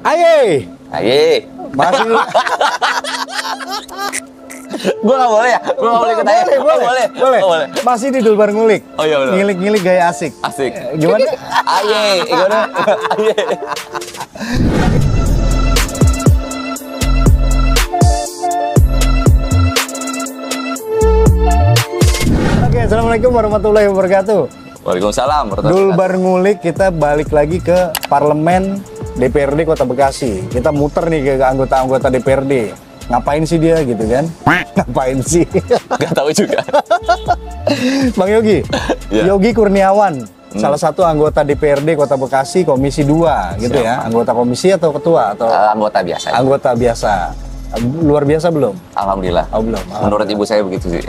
Aye. Aye. Masih Gue nggak boleh ya? Gue nggak boleh ikut aye? boleh. Oh, boleh. Masih di Dulbar Ngulik. Oh iya benar. Ngilik-ngilik gaya asik. Asik. Gimana? Aye. Gimana? Aye. Oke, assalamualaikum warahmatullahi wabarakatuh. Waalaikumsalam. Dulbar Ngulik, kita balik lagi ke Parlemen DPRD Kota Bekasi. Kita muter nih ke anggota-anggota DPRD. Ngapain sih dia gitu kan? Ngapain sih? Gak tahu juga. Bang Yogi, Ya. Yogi Kurniawan, salah satu anggota DPRD Kota Bekasi Komisi 2 gitu Siap. ya. Anggota komisi atau ketua atau Anggota biasa. anggota biasa. Luar biasa belum? Alhamdulillah. Oh, belum. Menurut ibu saya begitu sih.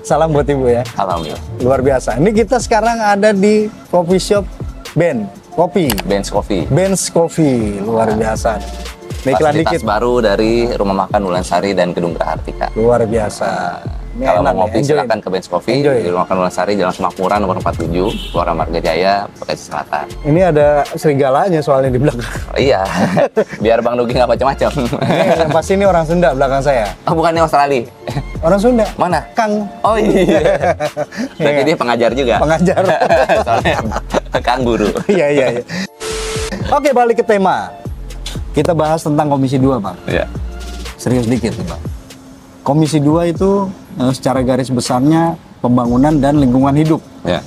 Salam buat ibu ya. Alhamdulillah. Luar biasa. Ini kita sekarang ada di coffee shop Ben Kopi. Benz Coffee. Ben's Coffee, luar biasa. Nih, iklan Fasilitas dikit. baru dari Rumah Makan Ulansari dan Gedung Gerahartika. Luar biasa. Ini Kalau enak mau ngopi nih, enjoy. silakan ke Benz Coffee Enjoy. di Rumah Makan Ulansari, Jalan Semakmuran nomor 47, Kelurahan Marga Jaya, Bekasi Selatan. Ini ada serigalanya soalnya di belakang. Oh, iya, biar Bang Nugi nggak macam-macam. Ini yang pasti ini orang Sunda belakang saya. Oh, bukannya Australia? Orang Sunda. Mana? Kang. Oh iya. Berarti Iya. dia pengajar juga. Pengajar. Soalnya Kang Guru. Iya. Oke, balik ke tema. Kita bahas tentang Komisi 2, Bang. Iya. Serius dikit nih, Bang. Komisi 2 itu secara garis besarnya pembangunan dan lingkungan hidup. Ya.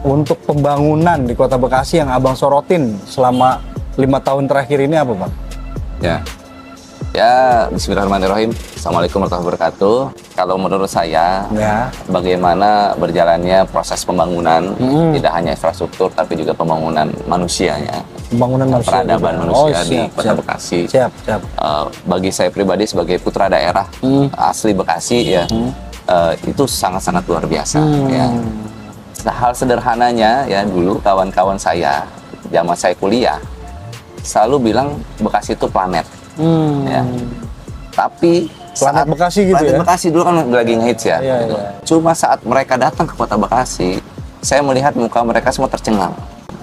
Untuk pembangunan di Kota Bekasi yang Abang sorotin selama 5 tahun terakhir ini apa, Bang? Ya. Ya, bismillahirrahmanirrahim. Assalamualaikum warahmatullahi wabarakatuh. Kalau menurut saya, Ya. bagaimana berjalannya proses pembangunan, tidak hanya infrastruktur, tapi juga pembangunan manusianya. Pembangunan manusia. Peradaban juga. manusia Oh, di siap, Kota siap. Bekasi. Siap. Bagi saya pribadi sebagai putra daerah asli Bekasi ya, itu sangat-sangat luar biasa. Ya. Hal sederhananya ya, dulu kawan-kawan saya zaman saya kuliah selalu bilang Bekasi itu planet. Ya. Tapi Planet Bekasi gitu Planet ya? Bekasi dulu kan lagi ngehits ya. Iya, gitu. iya. Cuma saat mereka datang ke Kota Bekasi, saya melihat muka mereka semua tercengang.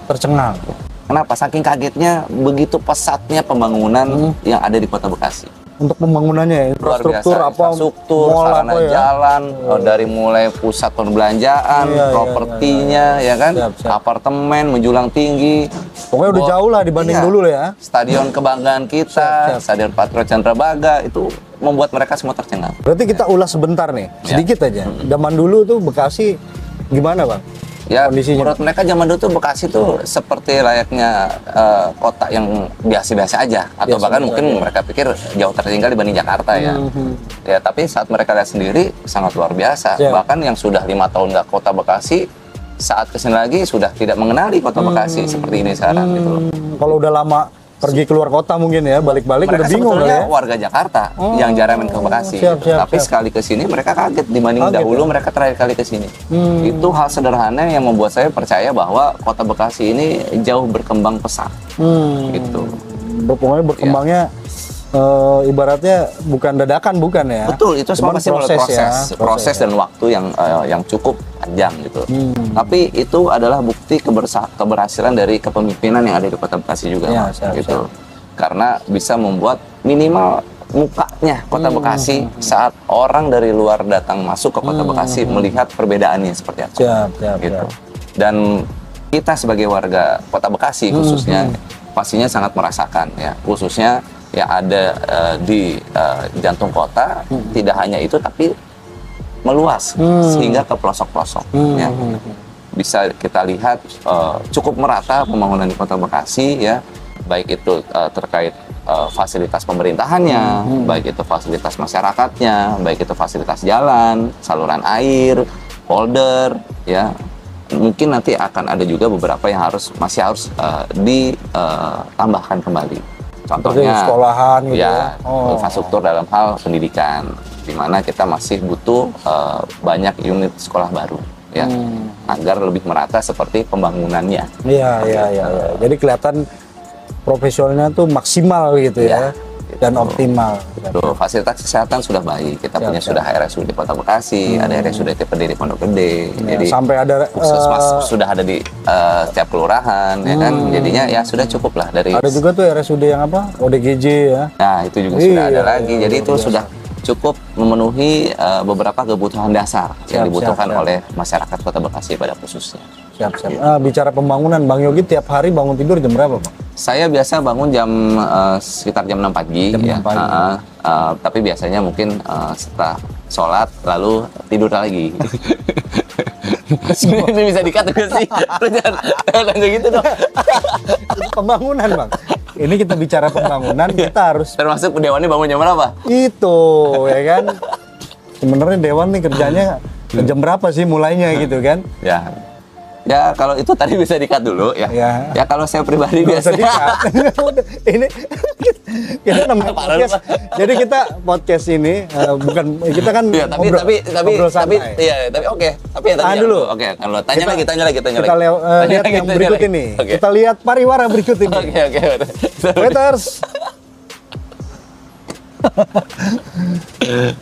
Tercengang. Kenapa? Saking kagetnya begitu pesatnya pembangunan yang ada di Kota Bekasi. Untuk pembangunannya, Luar infrastruktur biasa, apa, infrastruktur, mall sarana apa ya? jalan, dari mulai pusat perbelanjaan, Iya, propertinya, ya kan, Siap. apartemen menjulang tinggi. Pokoknya udah jauh lah dibanding Iya. dulu lah ya. Stadion kebanggaan kita, Siap. Stadion Patrio Candrabaga itu membuat mereka semua tercengang. Berarti kita ulas sebentar nih, sedikit aja. Zaman dulu tuh Bekasi gimana, Bang? Ya, Kondisinya. menurut mereka zaman dulu tuh Bekasi tuh seperti layaknya kota yang biasa-biasa aja, atau Biasa-biasa bahkan mungkin aja. mereka pikir jauh tertinggal dibanding Jakarta ya. Ya, tapi saat mereka lihat sendiri sangat luar biasa. Siap. Bahkan yang sudah 5 tahun nggak Kota Bekasi, saat kesini lagi sudah tidak mengenali Kota Bekasi seperti ini sekarang gitu loh. Kalau udah lama pergi keluar kota mungkin ya, balik-balik Mereka udah bingung kali sebetulnya ya. warga Jakarta yang jarang main ke Bekasi. Siap, Tapi siap. sekali ke sini mereka kaget dibanding Kaget, dahulu ya? mereka terakhir kali ke sini. Itu hal sederhana yang membuat saya percaya bahwa Kota Bekasi ini jauh berkembang pesat. Gitu. Pokoknya berkembangnya ibaratnya bukan dadakan, bukan ya? Betul, itu semua Cuman pasti melalui proses ya. dan waktu yang cukup panjang gitu. Tapi itu adalah bukti keberhasilan dari kepemimpinan yang ada di Kota Bekasi juga, Ya, Mas, siap, gitu. Karena bisa membuat minimal mukanya Kota Bekasi saat orang dari luar datang masuk ke Kota Bekasi melihat perbedaannya seperti apa. Siap. Gitu. Dan kita sebagai warga Kota Bekasi khususnya pastinya sangat merasakan ya, khususnya yang ada di jantung kota. Tidak hanya itu tapi meluas sehingga ke pelosok-pelosok ya. Bisa kita lihat cukup merata pembangunan di Kota Bekasi ya, baik itu terkait fasilitas pemerintahannya, baik itu fasilitas masyarakatnya, baik itu fasilitas jalan, saluran air, polder ya. Mungkin nanti akan ada juga beberapa yang masih harus ditambahkan kembali. Contohnya sekolahan gitu ya, ya. infrastruktur dalam hal pendidikan, di mana kita masih butuh banyak unit sekolah baru ya, agar lebih merata seperti pembangunannya. Iya. Jadi kelihatan profesionalnya tuh maksimal gitu ya. dan optimal. Tuh, fasilitas kesehatan sudah baik. Kita punya siap. sudah RSUD Kota Bekasi, ada RSUD TPD di Pondok Gede. Ya, Jadi sampai ada puskesmas sudah ada di setiap kelurahan, ya kan. Jadinya ya sudah cukup lah dari. ada juga tuh RSUD yang apa? ODGJ ya. Nah, itu juga sudah ada Iya, lagi. Jadi luar itu biasa. sudah cukup memenuhi beberapa kebutuhan dasar yang dibutuhkan siap. oleh masyarakat Kota Bekasi pada khususnya. Siap. Bicara pembangunan, Bang Yogi tiap hari bangun tidur jam berapa, Bang? Saya biasa bangun sekitar jam 6 pagi, Jam ya. 6 pagi. Tapi biasanya mungkin setelah sholat lalu tidur lagi. Ini bisa dikat juga sih. Lu jangan gitu dong. Pembangunan, Bang. Ini kita bicara pembangunan, kita harus Termasuk dewannya bangun jam berapa? itu, ya kan? Sebenarnya Dewan nih kerjanya jam berapa sih mulainya gitu kan? Ya. Ya kalau itu tadi bisa dikat dulu ya. Ya. Ya kalau saya pribadi Nggak usah biasanya di-cut. Udah, ini kita namanya podcast. Jadi kita podcast ini bukan kita kan ya, tapi ngobrol santai. iya, tapi oke. Tapi ya tadi Tahan dulu. Oke, kalau tanya Kita- lagi. Kita Tanya lihat lagi, yang tanya berikut lagi. ini. Oke. Kita lihat pariwara berikut ini. Oke. Waiters.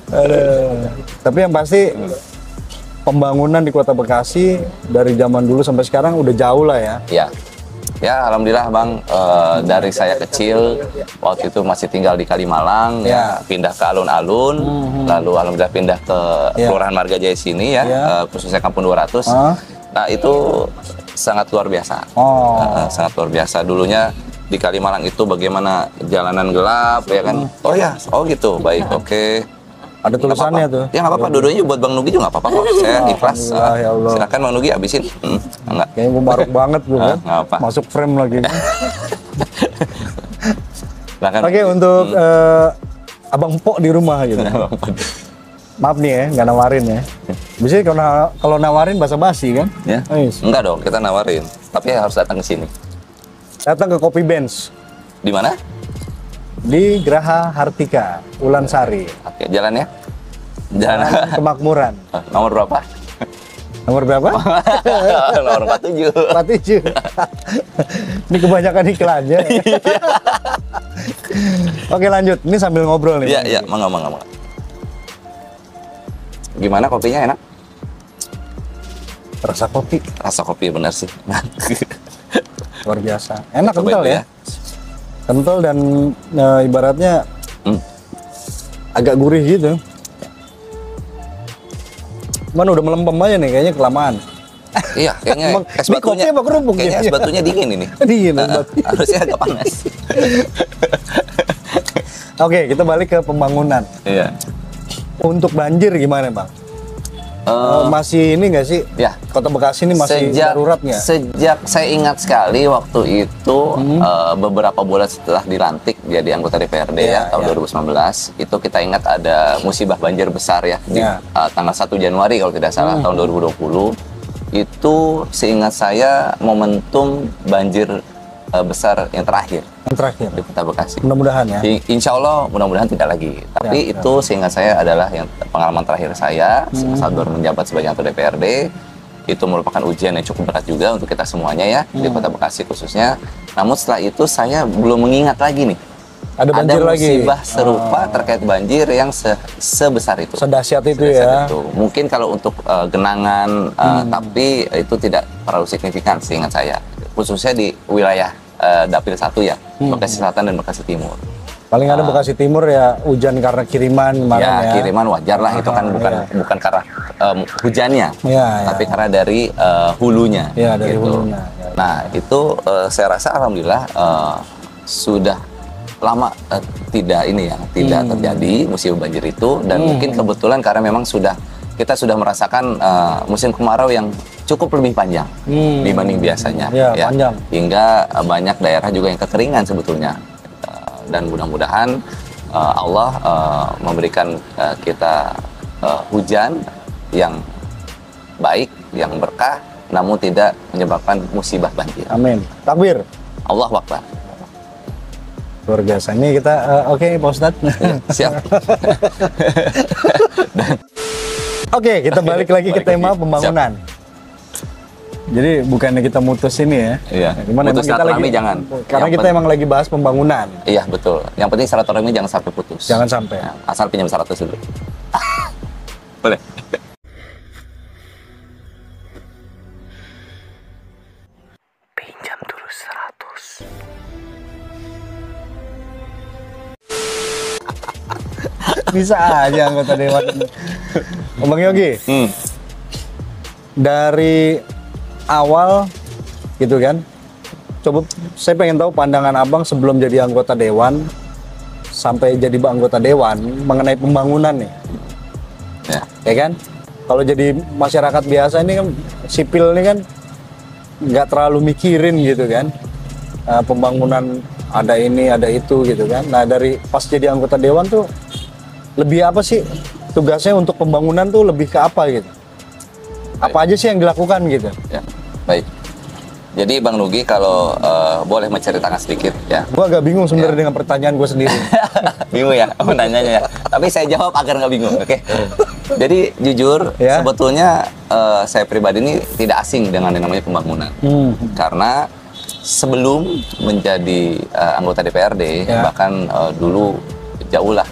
Aduh. Tapi yang pasti pembangunan di Kota Bekasi dari zaman dulu sampai sekarang udah jauh lah ya. Ya. Ya, alhamdulillah Bang, dari saya kecil waktu itu masih tinggal di Kalimalang, ya pindah ke alun-alun, lalu alhamdulillah pindah ke Ya. Kelurahan Marga Jaya sini ya, Ya. khususnya Kampung 200. Nah, itu sangat luar biasa. Oh. Sangat luar biasa. Dulunya di Kalimalang itu bagaimana jalanan gelap ya kan. Oh ya, oh gitu. Baik, oke. Ada tulisannya tuh. Ya nggak apa-apa, dua-duanya buat Bang Nugi juga nggak apa-apa kok. Saya ikhlas. Alhamdulillah, ya Allah. Silakan Bang Nugi habisin. Enggak. Kayaknya gue maruk banget gue kan. nggak apa. Masuk frame lagi. Silakan. Oke, untuk Abang Pok di rumah gitu. Maaf nih ya, nggak nawarin ya. Biasanya kalau nawarin basa-basi kan? Ya. Ais. Enggak dong, kita nawarin. Tapi harus datang ke sini. Datang ke Kopi Bench Di mana? di Graha Hartika, Ulansari. Oke, jalannya? Jalan. Jalan Kemakmuran. Nomor berapa? Nomor berapa? Nomor 47. 47. Ini kebanyakan iklannya. Oke, lanjut. Ini sambil ngobrol nih. Iya, iya, mangga. Gimana kopinya, enak? Rasa kopi Rasa kopi bener sih. luar biasa. Enak, Cobain kental dulu ya. Kental dan ibaratnya Hmm. agak gurih gitu. Mana udah melempem aja nih, kayaknya kelamaan. Iya, kayaknya Emang es ini batunya. kopi apa kerupuk Kayaknya ya? es batunya dingin ini. Dingin, es Heeh, batu. harusnya agak panas. Oke, kita balik ke pembangunan. Iya. Untuk banjir gimana, Bang? Masih ini nggak sih? Ya. Kota Bekasi ini masih darurat nggak? Sejak saya ingat sekali waktu itu beberapa bulan setelah dilantik jadi anggota DPRD Iya, ya tahun 2019 itu kita ingat ada musibah banjir besar ya di Iya. tanggal 1 Januari kalau tidak salah tahun 2020 itu seingat saya momentum banjir besar yang terakhir Yang terakhir. di Kota Bekasi. Mudah-mudahan ya. Insya Allah mudah-mudahan tidak lagi. Tapi Ya, itu seingat saya adalah yang pengalaman terakhir saya saat baru menjabat sebagai anggota DPRD. Itu merupakan ujian yang cukup berat juga untuk kita semuanya ya di Kota Bekasi khususnya. Namun setelah itu saya belum mengingat lagi nih. Ada banjir lagi. musibah serupa terkait banjir yang sebesar itu. Sedahsyat itu Sedahsyat ya. itu. Mungkin kalau untuk genangan, tapi itu tidak terlalu signifikan seingat saya. Khususnya di wilayah Dapil 1 ya, Bekasi Selatan dan Bekasi Timur. Paling ada Bekasi Timur ya hujan karena kiriman kemarin ya. Ya, kiriman wajar lah, itu kan bukan karena hujannya, Ya, tapi karena dari hulunya. Ya, dari gitu. hulunya. Ya. Nah, itu saya rasa alhamdulillah sudah lama tidak terjadi musibah banjir itu dan mungkin kebetulan karena memang kita sudah merasakan musim kemarau yang cukup lebih panjang dibanding biasanya Ya, panjang. hingga banyak daerah juga yang kekeringan sebetulnya. Dan mudah-mudahan Allah memberikan kita hujan yang baik, yang berkah, namun tidak menyebabkan musibah banjir. Amin. Takbir. Allah Akbar. Luar biasa. Ini kita oke Pak Ustadz. Siap. Oke, kita balik lagi ke tema pembangunan. Jadi bukannya kita mutus ini ya. Iya. Cuman Putus emang kita silaturahmi lagi, jangan. karena Yang kita emang lagi bahas pembangunan. Iya betul. Yang penting silaturahmi jangan sampai putus. Jangan sampai. Ya, asal pinjam 100 dulu. Boleh. Pinjam dulu 100. Bisa aja anggota dewan. Bang Yogi, dari awal gitu kan, coba saya pengen tahu pandangan abang sebelum jadi anggota dewan sampai jadi anggota dewan mengenai pembangunan nih. Ya kan, kalau jadi masyarakat biasa ini kan, sipil ini kan nggak terlalu mikirin gitu kan, pembangunan ada ini ada itu gitu kan. Nah dari pas jadi anggota dewan tuh lebih apa sih tugasnya untuk pembangunan tuh, lebih ke apa gitu? Apa aja sih yang dilakukan gitu? Ya, baik. Jadi Bang Nugi kalau boleh menceritakan sedikit ya. Gua agak bingung sebenarnya dengan pertanyaan gue sendiri. Bingung ya menanyanya ya. Tapi saya jawab agar nggak bingung, oke? Jadi jujur, Ya. sebetulnya saya pribadi ini tidak asing dengan yang namanya pembangunan. Karena sebelum menjadi anggota DPRD, Ya. bahkan dulu jauh lah,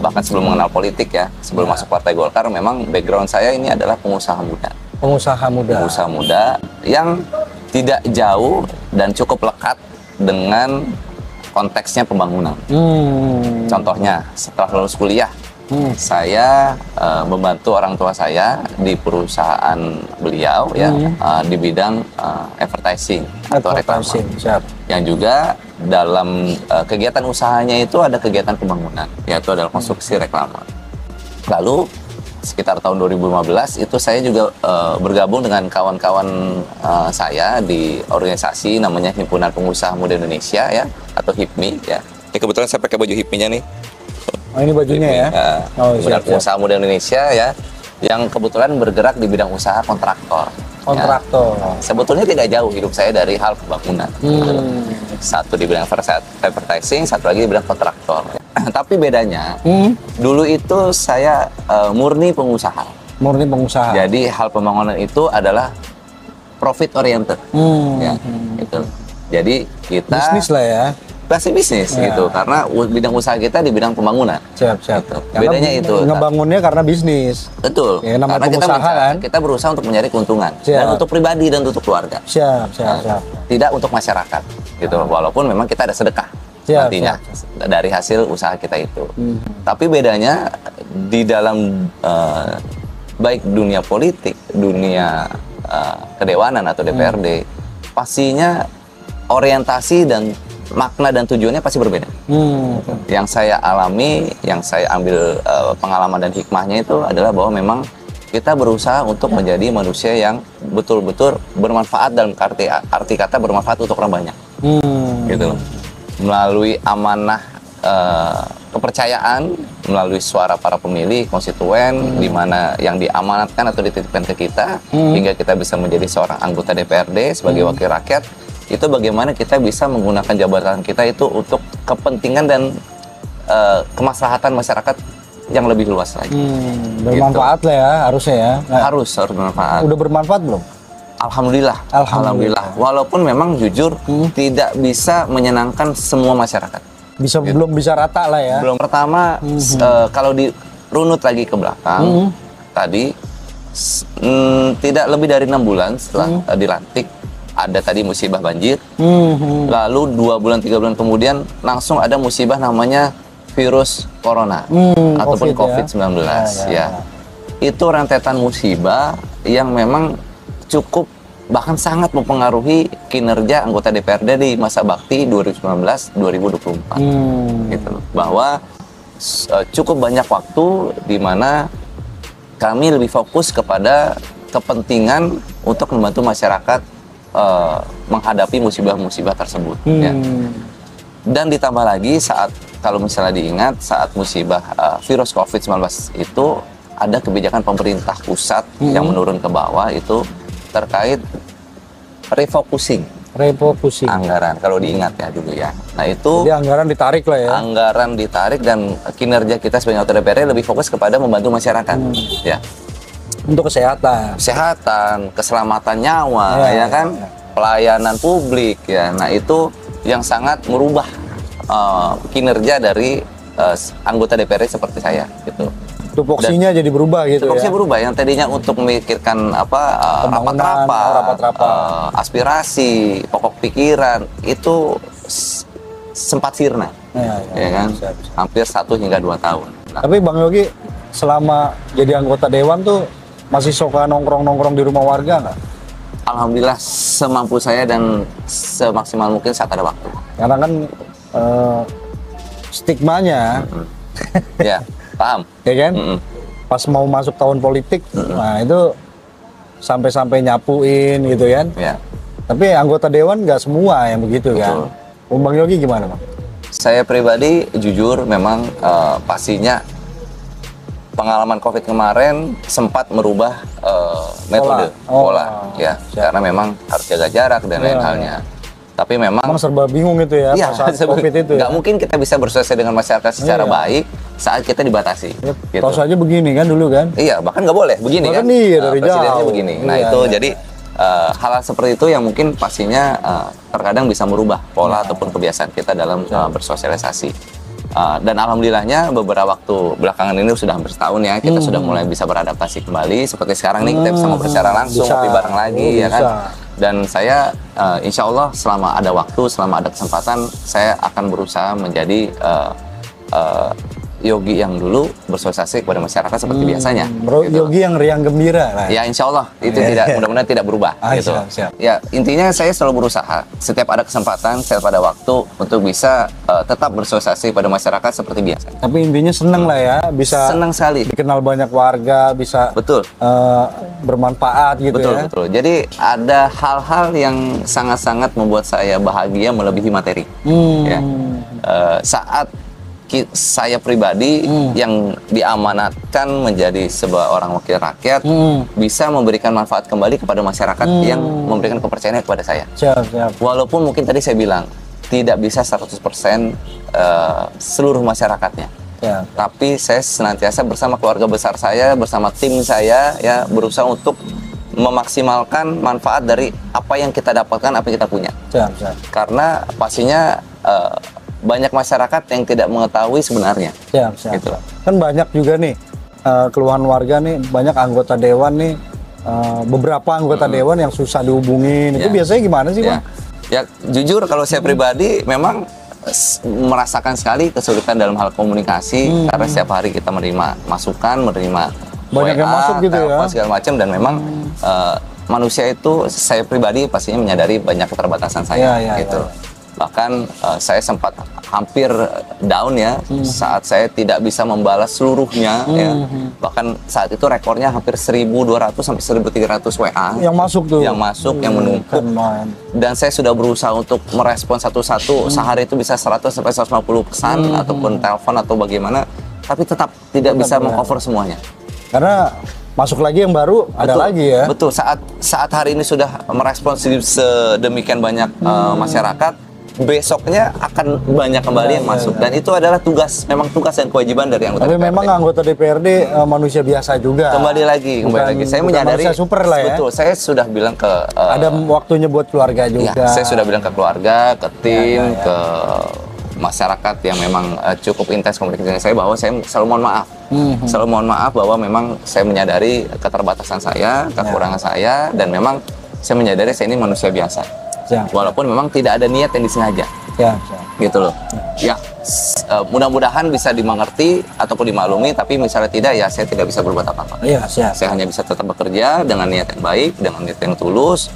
bahkan sebelum mengenal politik ya, sebelum masuk Partai Golkar, memang background saya ini adalah pengusaha muda. Pengusaha muda. Pengusaha muda yang tidak jauh dan cukup lekat dengan konteksnya pembangunan. Contohnya, setelah lulus kuliah, saya membantu orang tua saya di perusahaan beliau ya, di bidang advertising atau reklama. Siap. Yang juga dalam kegiatan usahanya itu ada kegiatan pembangunan, yaitu adalah konstruksi reklama. Lalu sekitar tahun 2015 itu saya juga bergabung dengan kawan-kawan saya di organisasi namanya Himpunan Pengusaha Muda Indonesia ya, atau HIPMI ya. Ini kebetulan saya pakai baju HIPMI-nya nih. Oh ini bajunya ya? Oh, Himpunan siap. Pengusaha Muda Indonesia ya, yang kebetulan bergerak di bidang usaha kontraktor. Kontraktor. Ya. Sebetulnya tidak jauh hidup saya dari hal pembangunan. Satu di bidang advertising, satu lagi di bidang kontraktor. Tapi bedanya, dulu itu saya murni pengusaha. Murni pengusaha. Jadi hal pembangunan itu adalah profit oriented. Ya, gitu. Jadi kita Bisnis lah ya. pasti bisnis Ya. gitu, karena bidang usaha kita di bidang pembangunan. Siap. Gitu. Karena Bedanya itu. ngebangunnya karena bisnis. Betul. Ya, namanya Karena pengusaha kan. kita berusaha untuk mencari keuntungan Siap. dan untuk pribadi dan untuk keluarga. Siap. Tidak untuk masyarakat gitu. Walaupun memang kita ada sedekah Siap, nantinya dari hasil usaha kita itu. Tapi bedanya di dalam baik dunia politik, dunia kedewanan atau DPRD, pastinya orientasi dan makna dan tujuannya pasti berbeda. Yang saya alami, yang saya ambil pengalaman dan hikmahnya itu adalah bahwa memang kita berusaha untuk menjadi manusia yang betul-betul bermanfaat, dalam arti kata bermanfaat untuk orang banyak. Gitu loh. Melalui amanah kepercayaan, melalui suara para pemilih konstituen, di mana yang diamanatkan atau dititipkan ke kita, hingga kita bisa menjadi seorang anggota DPRD sebagai wakil rakyat. Itu bagaimana kita bisa menggunakan jabatan kita itu untuk kepentingan dan kemaslahatan masyarakat yang lebih luas lagi. Bermanfaat lah ya, harusnya ya. Nah, Harus bermanfaat. udah bermanfaat belum? Alhamdulillah. Walaupun memang jujur tidak bisa menyenangkan semua masyarakat. Belum bisa rata lah ya. Belum. Pertama, kalau dirunut lagi ke belakang, tadi tidak lebih dari 6 bulan setelah dilantik, ada tadi musibah banjir. Lalu 2 bulan 3 bulan kemudian langsung ada musibah namanya virus corona ataupun COVID-19 ya. Itu rentetan musibah yang memang cukup bahkan sangat mempengaruhi kinerja anggota DPRD di masa bakti 2019-2024. Gitu loh. Bahwa cukup banyak waktu di mana kami lebih fokus kepada kepentingan untuk membantu masyarakat menghadapi musibah-musibah tersebut. Ya. Dan ditambah lagi saat, kalau misalnya diingat, saat musibah virus COVID-19 itu ada kebijakan pemerintah pusat yang menurun ke bawah itu terkait refocusing anggaran, kalau diingat ya dulu ya. Nah itu jadi anggaran ditarik lah ya. Anggaran ditarik dan kinerja kita sebagai anggota DPR lebih fokus kepada membantu masyarakat. Ya. Untuk kesehatan. kesehatan, keselamatan nyawa, Ya, ya kan, ya. pelayanan publik, ya. Nah itu yang sangat merubah kinerja dari anggota DPRD seperti saya, gitu. Tupoksinya jadi berubah gitu Tupoksinya ya. berubah, yang tadinya untuk memikirkan Pembangunan, rapat-rapat, aspirasi, pokok pikiran itu sempat sirna, ya kan, siap, siap. hampir 1 hingga 2 tahun. Nah, Tapi Bang Yogi selama jadi anggota dewan tuh masih suka nongkrong-nongkrong di rumah warga nggak? alhamdulillah semampu saya dan semaksimal mungkin saat ada waktu. Karena kan stigmanya, Ya, paham. ya kan? Mm-mm. Pas mau masuk tahun politik, nah itu sampai-sampai nyapuin gitu kan. Ya, Tapi anggota dewan nggak semua yang begitu kan. Bang Yogi gimana Bang? saya pribadi jujur memang pastinya pengalaman COVID kemarin sempat merubah metode, pola, ya, karena memang harus jaga jarak dan lain halnya. Tapi memang Emang serba bingung itu ya iya, pas saat COVID itu ya. nggak mungkin kita bisa bersosialisasi dengan masyarakat secara Iya. baik saat kita dibatasi. Ya, Gitu. tahu saja begini kan dulu kan. Iya, bahkan nggak boleh begini Bahkan kan. iya, dari Presidennya jauh. begini. Nah Iya, itu iya. jadi hal-hal seperti itu yang mungkin pastinya terkadang bisa merubah pola ataupun kebiasaan kita dalam bersosialisasi. Dan alhamdulillahnya beberapa waktu belakangan ini sudah hampir setahun ya kita sudah mulai bisa beradaptasi kembali seperti sekarang nih kita bisa ngobrol secara langsung, Bisa. ngopi bareng lagi ya kan. Bisa. Dan saya insya Allah selama ada waktu, selama ada kesempatan saya akan berusaha menjadi Yogi yang dulu bersosialisasi kepada masyarakat seperti biasanya. gitu. Yogi yang riang gembira lah. Ya insya Allah itu Iya. tidak mudah-mudahan tidak berubah gitu. Siap, siap. Ya intinya saya selalu berusaha setiap ada kesempatan, setiap ada waktu untuk bisa tetap bersosialisasi pada masyarakat seperti biasa. Tapi intinya seneng lah ya, bisa Senang sekali. dikenal banyak warga, bisa Betul. bermanfaat gitu Betul, ya. betul. Jadi ada hal-hal yang sangat-sangat membuat saya bahagia melebihi materi. Ya. Saat saya pribadi yang diamanatkan menjadi sebuah orang wakil rakyat bisa memberikan manfaat kembali kepada masyarakat yang memberikan kepercayaan kepada saya. Siap, siap. Walaupun mungkin tadi saya bilang tidak bisa 100% seluruh masyarakatnya. Ya. Tapi saya senantiasa bersama keluarga besar saya, bersama tim saya ya berusaha untuk memaksimalkan manfaat dari apa yang kita dapatkan, apa yang kita punya. Siap, siap. Karena pastinya banyak masyarakat yang tidak mengetahui sebenarnya. Siap, siap. Gitu. Kan banyak juga nih keluhan warga nih, banyak anggota dewan nih, beberapa anggota dewan yang susah dihubungin. Itu Ya. biasanya gimana sih, Ya, Bang? ya jujur kalau saya pribadi memang merasakan sekali kesulitan dalam hal komunikasi karena setiap hari kita menerima masukan, menerima Banyak yang masuk gitu ya. telepon, segala macam dan memang manusia itu saya pribadi pastinya menyadari banyak keterbatasan saya Ya, ya, gitu. ya. Bahkan saya sempat hampir down ya saat saya tidak bisa membalas seluruhnya ya. Bahkan saat itu rekornya hampir 1.200 sampai 1.300 WA Yang masuk tuh. yang masuk, yang menumpuk. Kan main. Dan saya sudah berusaha untuk merespon satu-satu. Sehari itu bisa 100 sampai 150 pesan ataupun telepon atau bagaimana, tapi tetap tidak bisa mengcover semuanya. Karena masuk lagi yang baru, ada Betul, lagi ya. Betul. Saat hari ini sudah merespon sedemikian banyak masyarakat, besoknya akan banyak kembali yang masuk. Dan itu adalah memang tugas dan kewajiban dari anggota Tapi DPRD. memang anggota DPRD manusia biasa juga. Kembali lagi. Saya bukan menyadari. manusia super lah ya. Betul. Saya sudah bilang ke Ada waktunya buat keluarga ya, juga. saya sudah bilang ke keluarga, ke tim, ya. ke masyarakat yang memang cukup intens komunikasi dengan saya bahwa saya selalu mohon maaf. Selalu mohon maaf bahwa memang saya menyadari keterbatasan saya, kekurangan saya, dan memang saya menyadari saya ini manusia biasa. Siap. Walaupun memang tidak ada niat yang disengaja, Siap, siap. gitu loh. Ya, mudah-mudahan bisa dimengerti ataupun dimaklumi, tapi misalnya tidak, ya saya tidak bisa berbuat apa-apa. Iya, siap. Saya hanya bisa tetap bekerja dengan niat yang baik, dengan niat yang tulus.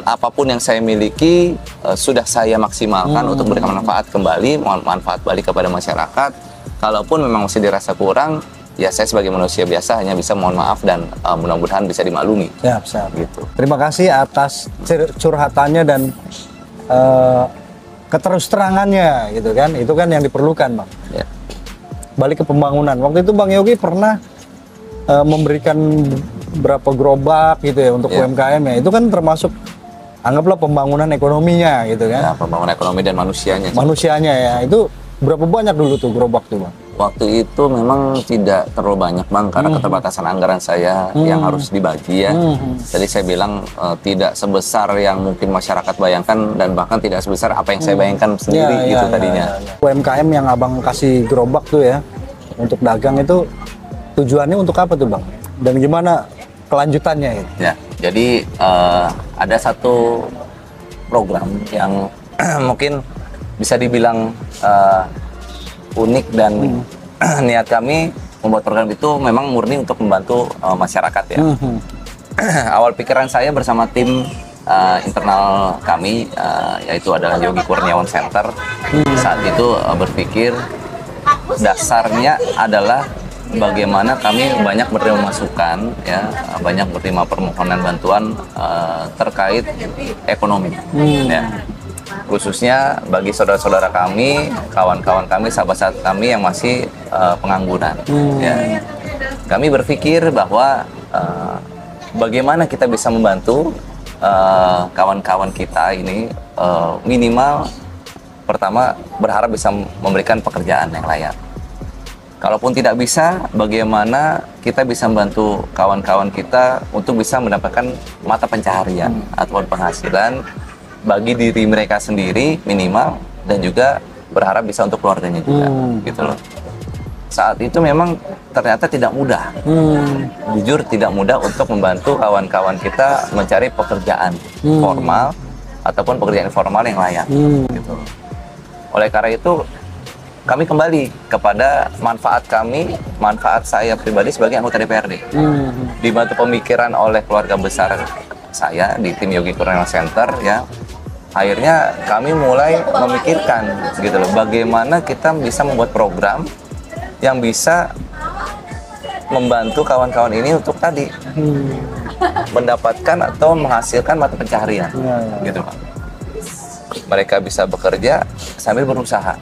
Apapun yang saya miliki sudah saya maksimalkan untuk memberikan manfaat kembali, manfaat balik kepada masyarakat. Kalaupun memang masih dirasa kurang, ya saya sebagai manusia biasa hanya bisa mohon maaf dan mudah-mudahan bisa dimaklumi. Siap, siap. Gitu. Terima kasih atas curhatannya dan keterus terangannya gitu kan. Itu kan yang diperlukan, Bang. Ya. Balik ke pembangunan. Waktu itu Bang Yogi pernah memberikan berapa gerobak gitu ya untuk Ya. UMKM ya. Itu kan termasuk anggaplah pembangunan ekonominya gitu Ya, kan. pembangunan ekonomi dan manusianya. Manusianya ya. Itu berapa banyak dulu tuh gerobak tuh, Bang? Waktu itu memang tidak terlalu banyak Bang, karena keterbatasan anggaran saya yang harus dibagi ya. Jadi saya bilang tidak sebesar yang mungkin masyarakat bayangkan, dan bahkan tidak sebesar apa yang saya bayangkan sendiri gitu tadinya. UMKM yang abang kasih gerobak tuh ya untuk dagang itu tujuannya untuk apa tuh Bang? Dan gimana kelanjutannya itu? Ya, jadi ada satu program yang mungkin bisa dibilang unik, dan niat kami membuat program itu memang murni untuk membantu masyarakat ya. Awal pikiran saya bersama tim internal kami, yaitu adalah Yogi Kurniawan Center. Saat itu berpikir dasarnya adalah bagaimana kami banyak menerima masukan ya, banyak menerima permohonan bantuan terkait ekonomi ya, khususnya bagi saudara-saudara kami, kawan-kawan kami, sahabat-sahabat kami yang masih pengangguran ya. Kami berpikir bahwa bagaimana kita bisa membantu kawan-kawan kita ini, minimal pertama berharap bisa memberikan pekerjaan yang layak. Kalaupun tidak bisa, bagaimana kita bisa membantu kawan-kawan kita untuk bisa mendapatkan mata pencaharian atau penghasilan bagi diri mereka sendiri minimal, dan juga berharap bisa untuk keluarganya juga gitu loh. Saat itu memang ternyata tidak mudah, jujur tidak mudah untuk membantu kawan-kawan kita mencari pekerjaan formal ataupun pekerjaan informal yang layak gitu. Oleh karena itu kami kembali kepada manfaat kami, manfaat saya pribadi sebagai anggota DPRD. Dibantu pemikiran oleh keluarga besar saya di tim Yogi Kurniawan Center ya. Akhirnya kami mulai memikirkan gitu loh, bagaimana kita bisa membuat program yang bisa membantu kawan-kawan ini untuk tadi mendapatkan atau menghasilkan mata pencaharian gitu Pak. Mereka bisa bekerja sambil berusaha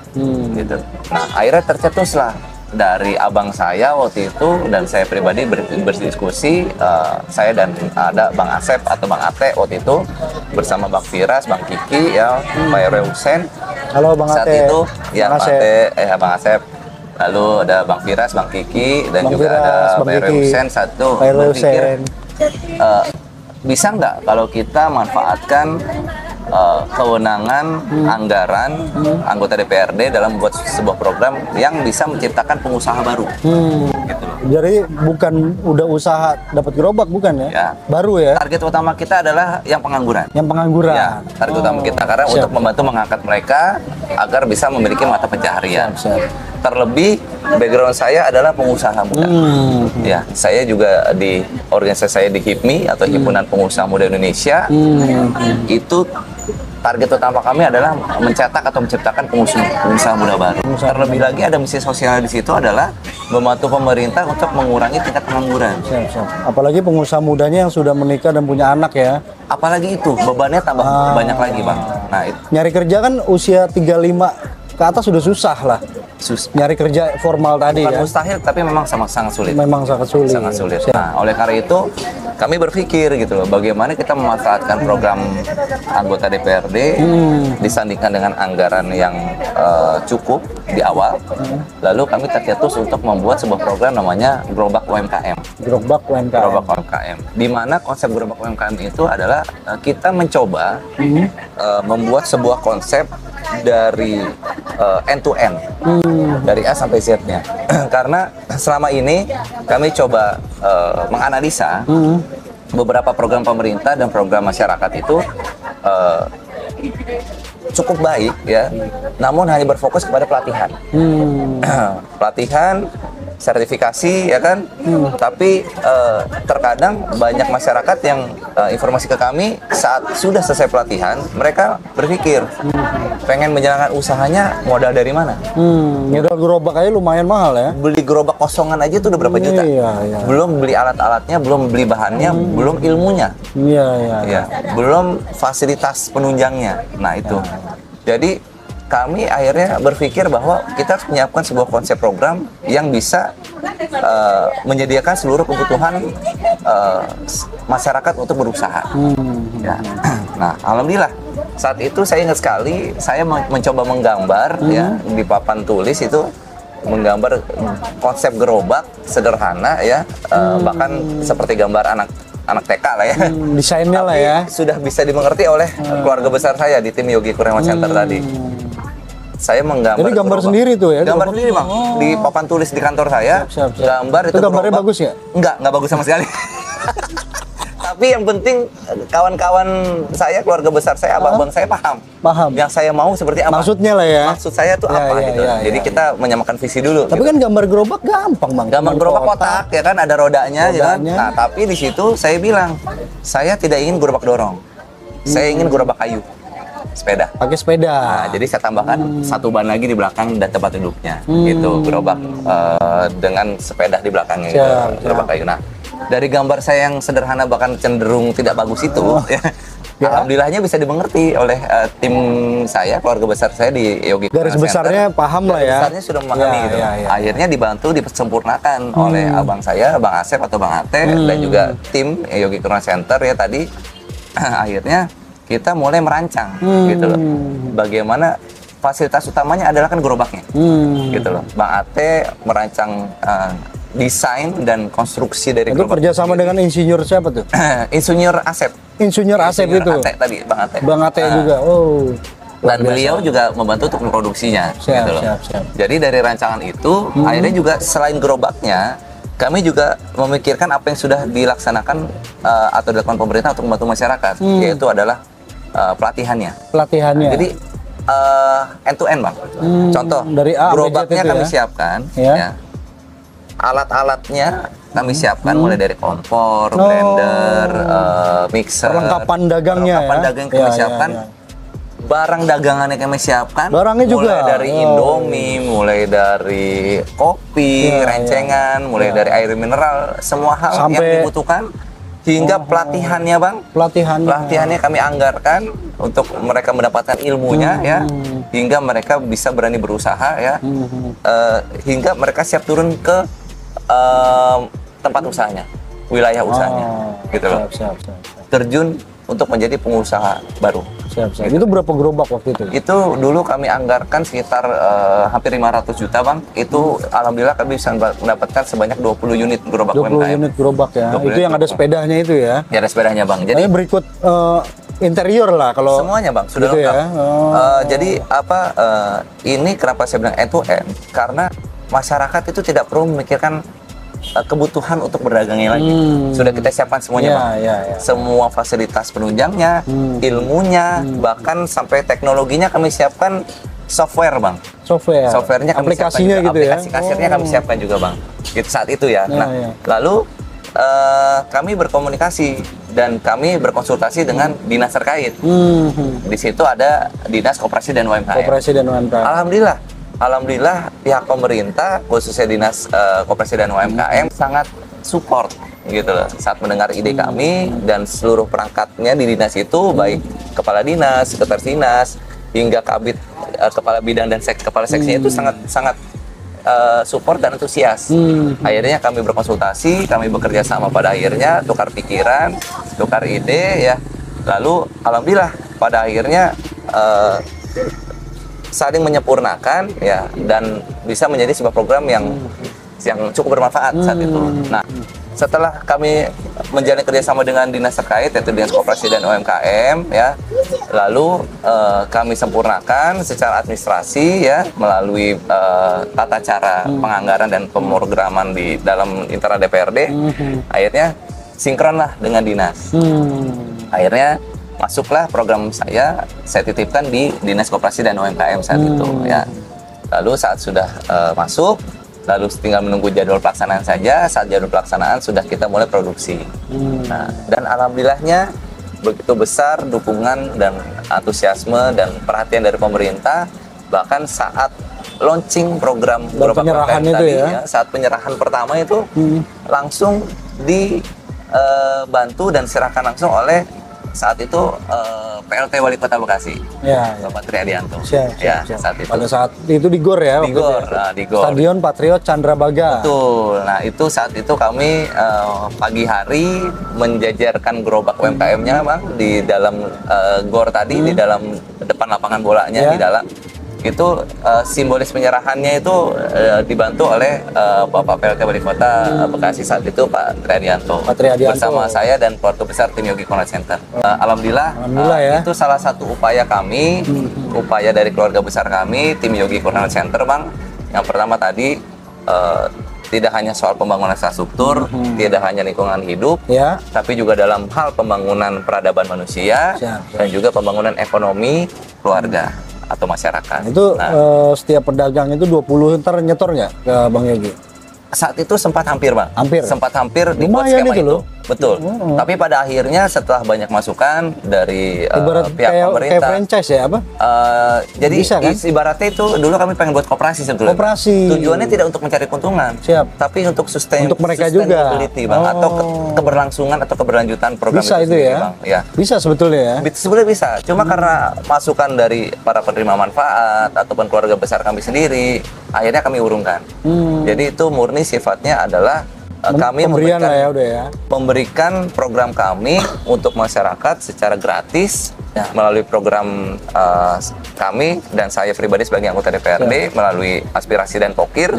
gitu. Nah, akhirnya tercetuslah dari abang saya waktu itu dan saya pribadi berdiskusi, saya dan ada Bang Asep atau Bang Ate waktu itu bersama Bang Firas, Bang Kiki ya, Pak Herwe Husen. Halo Bang Saat Ate. itu ya Bang Bang Ate, Bang Asep. Lalu ada Bang Firas, Bang Kiki, dan Bang juga Firas, ada Bang Pak Herwe Kiki. Husen. Satu Pak Herwe berpikir Husen. bisa nggak kalau kita manfaatkan kewenangan anggaran anggota DPRD dalam membuat sebuah program yang bisa menciptakan pengusaha baru. Gitu loh. Jadi bukan udah usaha dapat gerobak bukan ya? Ya. Baru ya? Target utama kita adalah yang pengangguran. Yang pengangguran. Ya, target utama kita karena Siap. untuk membantu mengangkat mereka agar bisa memiliki mata pencaharian. Siap. Terlebih background saya adalah pengusaha muda. Ya, saya juga di organisasi saya di HIPMI atau Himpunan Pengusaha Muda Indonesia. Itu target utama kami adalah mencetak atau menciptakan pengusaha muda baru. Terlebih lagi ada misi sosial di situ adalah membantu pemerintah untuk mengurangi tingkat pengangguran. Siap. Apalagi pengusaha mudanya yang sudah menikah dan punya anak ya. Apalagi itu bebannya tambah banyak lagi Bang. Nah itu Nyari kerja kan usia 35 ke atas sudah susah lah. Nyari kerja formal tadi bukan ya. mustahil tapi memang sangat sulit. Memang sangat sulit. Sangat sulit. Siap. Nah, oleh karena itu kami berpikir gitu loh, bagaimana kita memanfaatkan program anggota DPRD disandingkan dengan anggaran yang cukup di awal. Lalu kami tercetus untuk membuat sebuah program namanya Gerobak UMKM. Gerobak UMKM. Gerobak UMKM. Di mana konsep Gerobak UMKM itu adalah kita mencoba membuat sebuah konsep dari end to end, dari A sampai Z-nya. Karena selama ini kami coba menganalisa beberapa program pemerintah dan program masyarakat itu cukup baik ya, namun hanya berfokus kepada pelatihan. Pelatihan, sertifikasi ya kan, tapi terkadang banyak masyarakat yang informasi ke kami saat sudah selesai pelatihan, mereka berpikir pengen menjalankan usahanya modal dari mana. Modal gerobak aja lumayan mahal ya. Beli gerobak kosongan aja itu udah berapa juta. Iya. Belum beli alat-alatnya, belum beli bahannya, belum ilmunya. Iya. Ya, belum fasilitas penunjangnya. Nah itu. Jadi kami akhirnya berpikir bahwa kita harus menyiapkan sebuah konsep program yang bisa menyediakan seluruh kebutuhan masyarakat untuk berusaha. Ya. Nah, alhamdulillah saat itu saya ingat sekali, saya mencoba menggambar ya di papan tulis itu menggambar konsep gerobak sederhana ya, bahkan seperti gambar anak TK lah ya. Desainnya lah Tapi ya. sudah bisa dimengerti oleh keluarga besar saya di tim Yogi Kurniawan Center tadi. Saya menggambar Jadi gambar gerobak. sendiri tuh ya? Gambar gerobak? sendiri bang, di papan tulis di kantor saya. Siap. Gambar Itu gambarnya gerobak. bagus ya? Enggak bagus sama sekali. Tapi yang penting kawan-kawan saya, keluarga besar saya, abang-abang saya paham. Paham. Yang saya mau seperti apa. Maksudnya lah ya. Maksud saya tuh Ya, apa ya, gitu. ya, Jadi ya, kita menyamakan visi dulu. Tapi gitu. kan gambar gerobak gampang bang. Gambar Cuman gerobak kotak ya kan, ada rodanya ya kan. Rodanya. Nah, tapi di situ saya bilang, saya tidak ingin gerobak dorong. Saya ingin gerobak kayu. Sepeda. Pakai sepeda. Nah, jadi saya tambahkan satu ban lagi di belakang dan tempat duduknya, gitu gerobak dengan sepeda di belakangnya, gitu, Siap, gerobak kayu. Nah, dari gambar saya yang sederhana bahkan cenderung tidak bagus itu, ya, alhamdulillahnya bisa dimengerti oleh tim saya, keluarga besar saya di Yogi. Garis besarnya paham lah ya. Garis besarnya sudah memahami Ya, gitu. ya, ya. Akhirnya dibantu disempurnakan oleh abang saya, Bang Asep atau Bang Ate, dan juga tim Yogi Kurniawan Center ya tadi. Akhirnya kita mulai merancang gitu loh. Bagaimana fasilitas utamanya adalah kan gerobaknya. Gitu loh. Bang Ate merancang desain dan konstruksi dari Itu gerobak. kerjasama dengan insinyur siapa tuh? Insinyur Asep. Insinyur Asep itu. Ate tadi, Bang Ate. Bang Ate juga. Oh. Dan beliau juga membantu untuk memproduksinya. Siap, gitu loh. siap. Jadi dari rancangan itu, akhirnya juga selain gerobaknya, kami juga memikirkan apa yang sudah dilaksanakan atau dilakukan pemerintah untuk membantu masyarakat, yaitu adalah pelatihannya. Pelatihannya. Jadi end to end bang. Contoh dari A sampai Z gerobaknya itu kami ya? siapkan, Ya. ya. Alat-alatnya kami siapkan mulai dari kompor, blender, mixer, Perlengkapan dagangnya perlengkapan ya? dagang kami Ya, siapkan. ya. Barang dagangannya kami siapkan. Barangnya juga? Mulai dari Oh. Indomie, mulai dari kopi, Ya, rencengan, mulai dari air mineral, semua hal yang Sampai- dibutuhkan. Hingga pelatihannya bang, pelatihannya kami anggarkan untuk mereka mendapatkan ilmunya ya, hingga mereka bisa berani berusaha ya, hingga mereka siap turun ke tempat usahanya, wilayah usahanya, gitu loh. Siap. Terjun untuk menjadi pengusaha baru. Siap. Itu berapa gerobak waktu itu? Itu dulu kami anggarkan sekitar hampir 500 juta bang. Itu alhamdulillah kami bisa mendapatkan sebanyak 20 unit gerobak 20 UMKM. unit gerobak ya. 20 Itu yang unit ada gerobak. sepedanya itu ya. Ya ada sepedanya bang. Jadi Jadi berikut interior lah kalau semuanya bang sudah gitu lengkap. ya. Jadi apa ini kenapa saya bilang end to end? Karena masyarakat itu tidak perlu memikirkan kebutuhan untuk berdagangnya lagi. Sudah kita siapkan semuanya Ya, bang. ya. Semua fasilitas penunjangnya, ilmunya, bahkan sampai teknologinya kami siapkan software bang. Softwarenya kami aplikasinya siapkan juga. gitu ya. Aplikasi kasirnya kami siapkan juga bang. Itu saat itu ya. Ya, Nah, ya. lalu kami berkomunikasi dan kami berkonsultasi dengan dinas terkait. Di situ ada Dinas Koperasi dan UMKM. Koperasi dan UMKM. Alhamdulillah pihak pemerintah khususnya Dinas Koperasi dan UMKM sangat support gitu loh saat mendengar ide kami, dan seluruh perangkatnya di dinas itu baik kepala dinas, sekretaris dinas hingga kabid kepala bidang dan kepala seksinya itu sangat support dan antusias. Akhirnya kami berkonsultasi, kami bekerja sama, pada akhirnya tukar pikiran, tukar ide ya. Lalu alhamdulillah pada akhirnya saling menyempurnakan ya, dan bisa menjadi sebuah program yang cukup bermanfaat saat itu. Nah, setelah kami menjalin kerjasama dengan dinas terkait yaitu Dinas Koperasi dan UMKM ya, lalu kami sempurnakan secara administrasi ya melalui tata cara penganggaran dan pemrograman di dalam internal DPRD. Akhirnya sinkron lah dengan dinas. Akhirnya masuklah program saya titipkan di Dinas Koperasi dan UMKM saat itu ya. Lalu saat sudah masuk, lalu tinggal menunggu jadwal pelaksanaan saja. Saat jadwal pelaksanaan sudah kita mulai produksi. Nah, dan alhamdulillahnya begitu besar dukungan dan antusiasme dan perhatian dari pemerintah. Bahkan saat launching program gerobak penyerahan UMKM itu tadi ya? saat penyerahan pertama itu langsung dibantu dan diserahkan langsung oleh saat itu PLT Wali Kota Bekasi, Ya. Bapak Tri Adianto. Siap. Saat itu. Pada saat itu di GOR ya? Di waktu itu GOR, ya? di GOR. Stadion Patriot Candrabaga. Betul. Nah, itu saat itu kami pagi hari menjajarkan gerobak UMKM-nya, Bang, di dalam GOR tadi, di dalam depan lapangan bolanya, Ya. di dalam. itu simbolis penyerahannya itu dibantu oleh Bapak PLT Wali Kota Bekasi saat itu Pak Triadianto bersama saya dan keluarga besar tim Yogi Corner Center. Alhamdulillah ya. Itu salah satu upaya kami, upaya dari keluarga besar kami tim Yogi Corner Center, Bang. Yang pertama tadi tidak hanya soal pembangunan infrastruktur, tidak hanya lingkungan hidup, tapi juga dalam hal pembangunan peradaban manusia dan juga pembangunan ekonomi keluarga atau masyarakat. Itu setiap pedagang itu 20 ntar nyetor nggak ke Bang Yogi? Saat itu sempat hampir, Bang. Sempat hampir dibuat lumayan skema itu. loh. Betul. Tapi pada akhirnya setelah banyak masukan dari pihak pemerintah. Kayak franchise ya apa? Jadi bisa, kan? Ibaratnya itu dulu kami pengen buat koperasi sebetulnya. Koperasi. Tujuannya tidak untuk mencari keuntungan. Tapi untuk untuk mereka juga. Bang, atau keberlangsungan atau keberlanjutan program bisa itu ya? Bang. Ya. Bisa sebetulnya ya? Sebetulnya bisa. Cuma karena masukan dari para penerima manfaat ataupun keluarga besar kami sendiri, akhirnya kami urungkan. Jadi itu murni sifatnya adalah kami memberikan program kami untuk masyarakat secara gratis melalui program kami dan saya pribadi sebagai anggota DPRD melalui aspirasi dan pokir,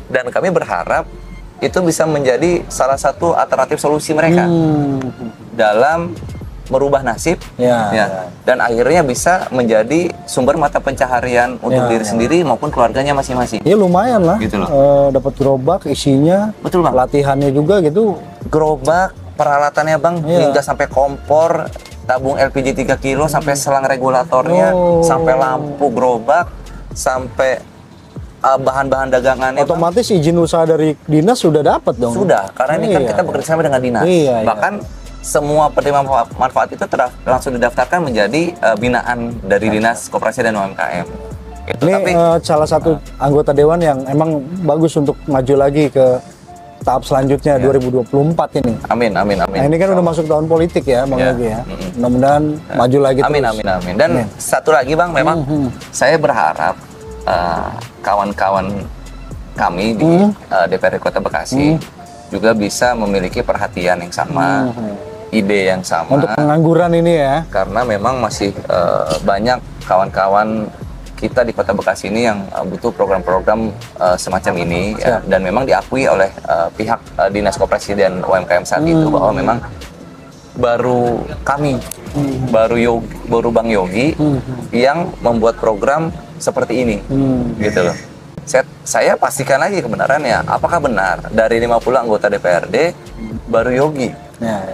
dan kami berharap itu bisa menjadi salah satu alternatif solusi mereka dalam merubah nasib dan akhirnya bisa menjadi sumber mata pencaharian untuk diri sendiri maupun keluarganya masing-masing. Ya lumayan lah, gitu dapat gerobak isinya, betul Bang. Latihannya juga gitu. Gerobak, peralatannya Bang, hingga sampai kompor, tabung LPG 3 kilo, sampai selang regulatornya, sampai lampu gerobak, sampai bahan-bahan dagangannya. Otomatis Bang, izin usaha dari dinas sudah dapat dong? Sudah, karena ini kan kita bekerjasama dengan dinas. Bahkan semua penerima manfaat itu langsung didaftarkan menjadi binaan dari Dinas Koperasi dan UMKM. Ini salah satu anggota dewan yang emang bagus untuk maju lagi ke tahap selanjutnya 2024 ini. Amin. Nah, ini kan udah masuk tahun politik ya, Bang Yogi ya. Mudah-mudahan maju lagi terus. Amin. Dan satu lagi Bang, memang saya berharap kawan-kawan kami di DPRD Kota Bekasi juga bisa memiliki perhatian yang sama. Ide yang sama untuk pengangguran ini ya, karena memang masih banyak kawan-kawan kita di Kota Bekasi ini yang butuh program-program semacam ini dan memang diakui oleh pihak Dinas Koperasi dan UMKM saat itu bahwa memang baru kami baru Bang Yogi yang membuat program seperti ini gitu loh. Saya pastikan lagi kebenarannya, apakah benar dari 50 anggota DPRD baru Yogi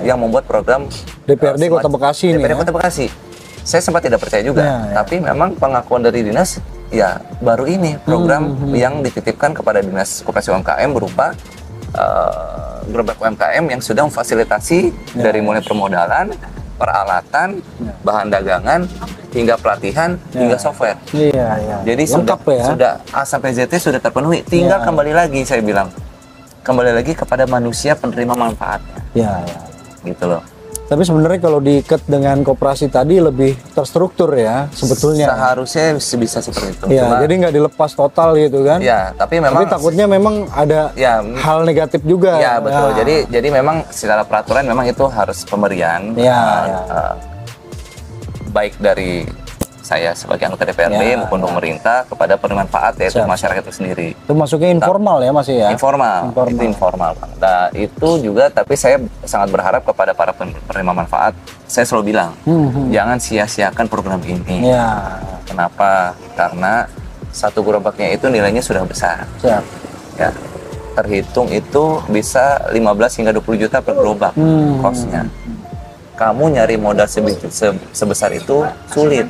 yang membuat program DPRD Kota Bekasi ini. DPRD Kota Bekasi. Saya sempat tidak percaya juga, tapi memang pengakuan dari dinas ya baru ini program yang dititipkan kepada Dinas Koperasi UMKM berupa gerobak UMKM yang sudah memfasilitasi dari mulai permodalan, peralatan, bahan dagangan hingga pelatihan hingga software. Jadi lengkap sudah A sampai Z sudah terpenuhi. Tinggal kembali lagi, saya bilang kembali lagi kepada manusia penerima manfaatnya. Gitu loh. Tapi sebenarnya kalau diikat dengan koperasi tadi lebih terstruktur ya sebetulnya. Seharusnya bisa seperti itu. Jadi nggak dilepas total gitu kan? Tapi takutnya memang ada hal negatif juga. Betul. Jadi memang secara peraturan memang itu harus pemberian. Baik dari saya sebagai anggota DPRD maupun pemerintah kepada penerima manfaat yaitu masyarakat itu sendiri. Itu masuknya informal ya masih ya? Informal. Itu informal. Nah itu juga, tapi saya sangat berharap kepada para penerima manfaat, saya selalu bilang jangan sia-siakan program ini. Kenapa? Karena satu gerobaknya itu nilainya sudah besar. Terhitung itu bisa 15 hingga 20 juta per gerobak kosnya. Kamu nyari modal sebesar itu sulit.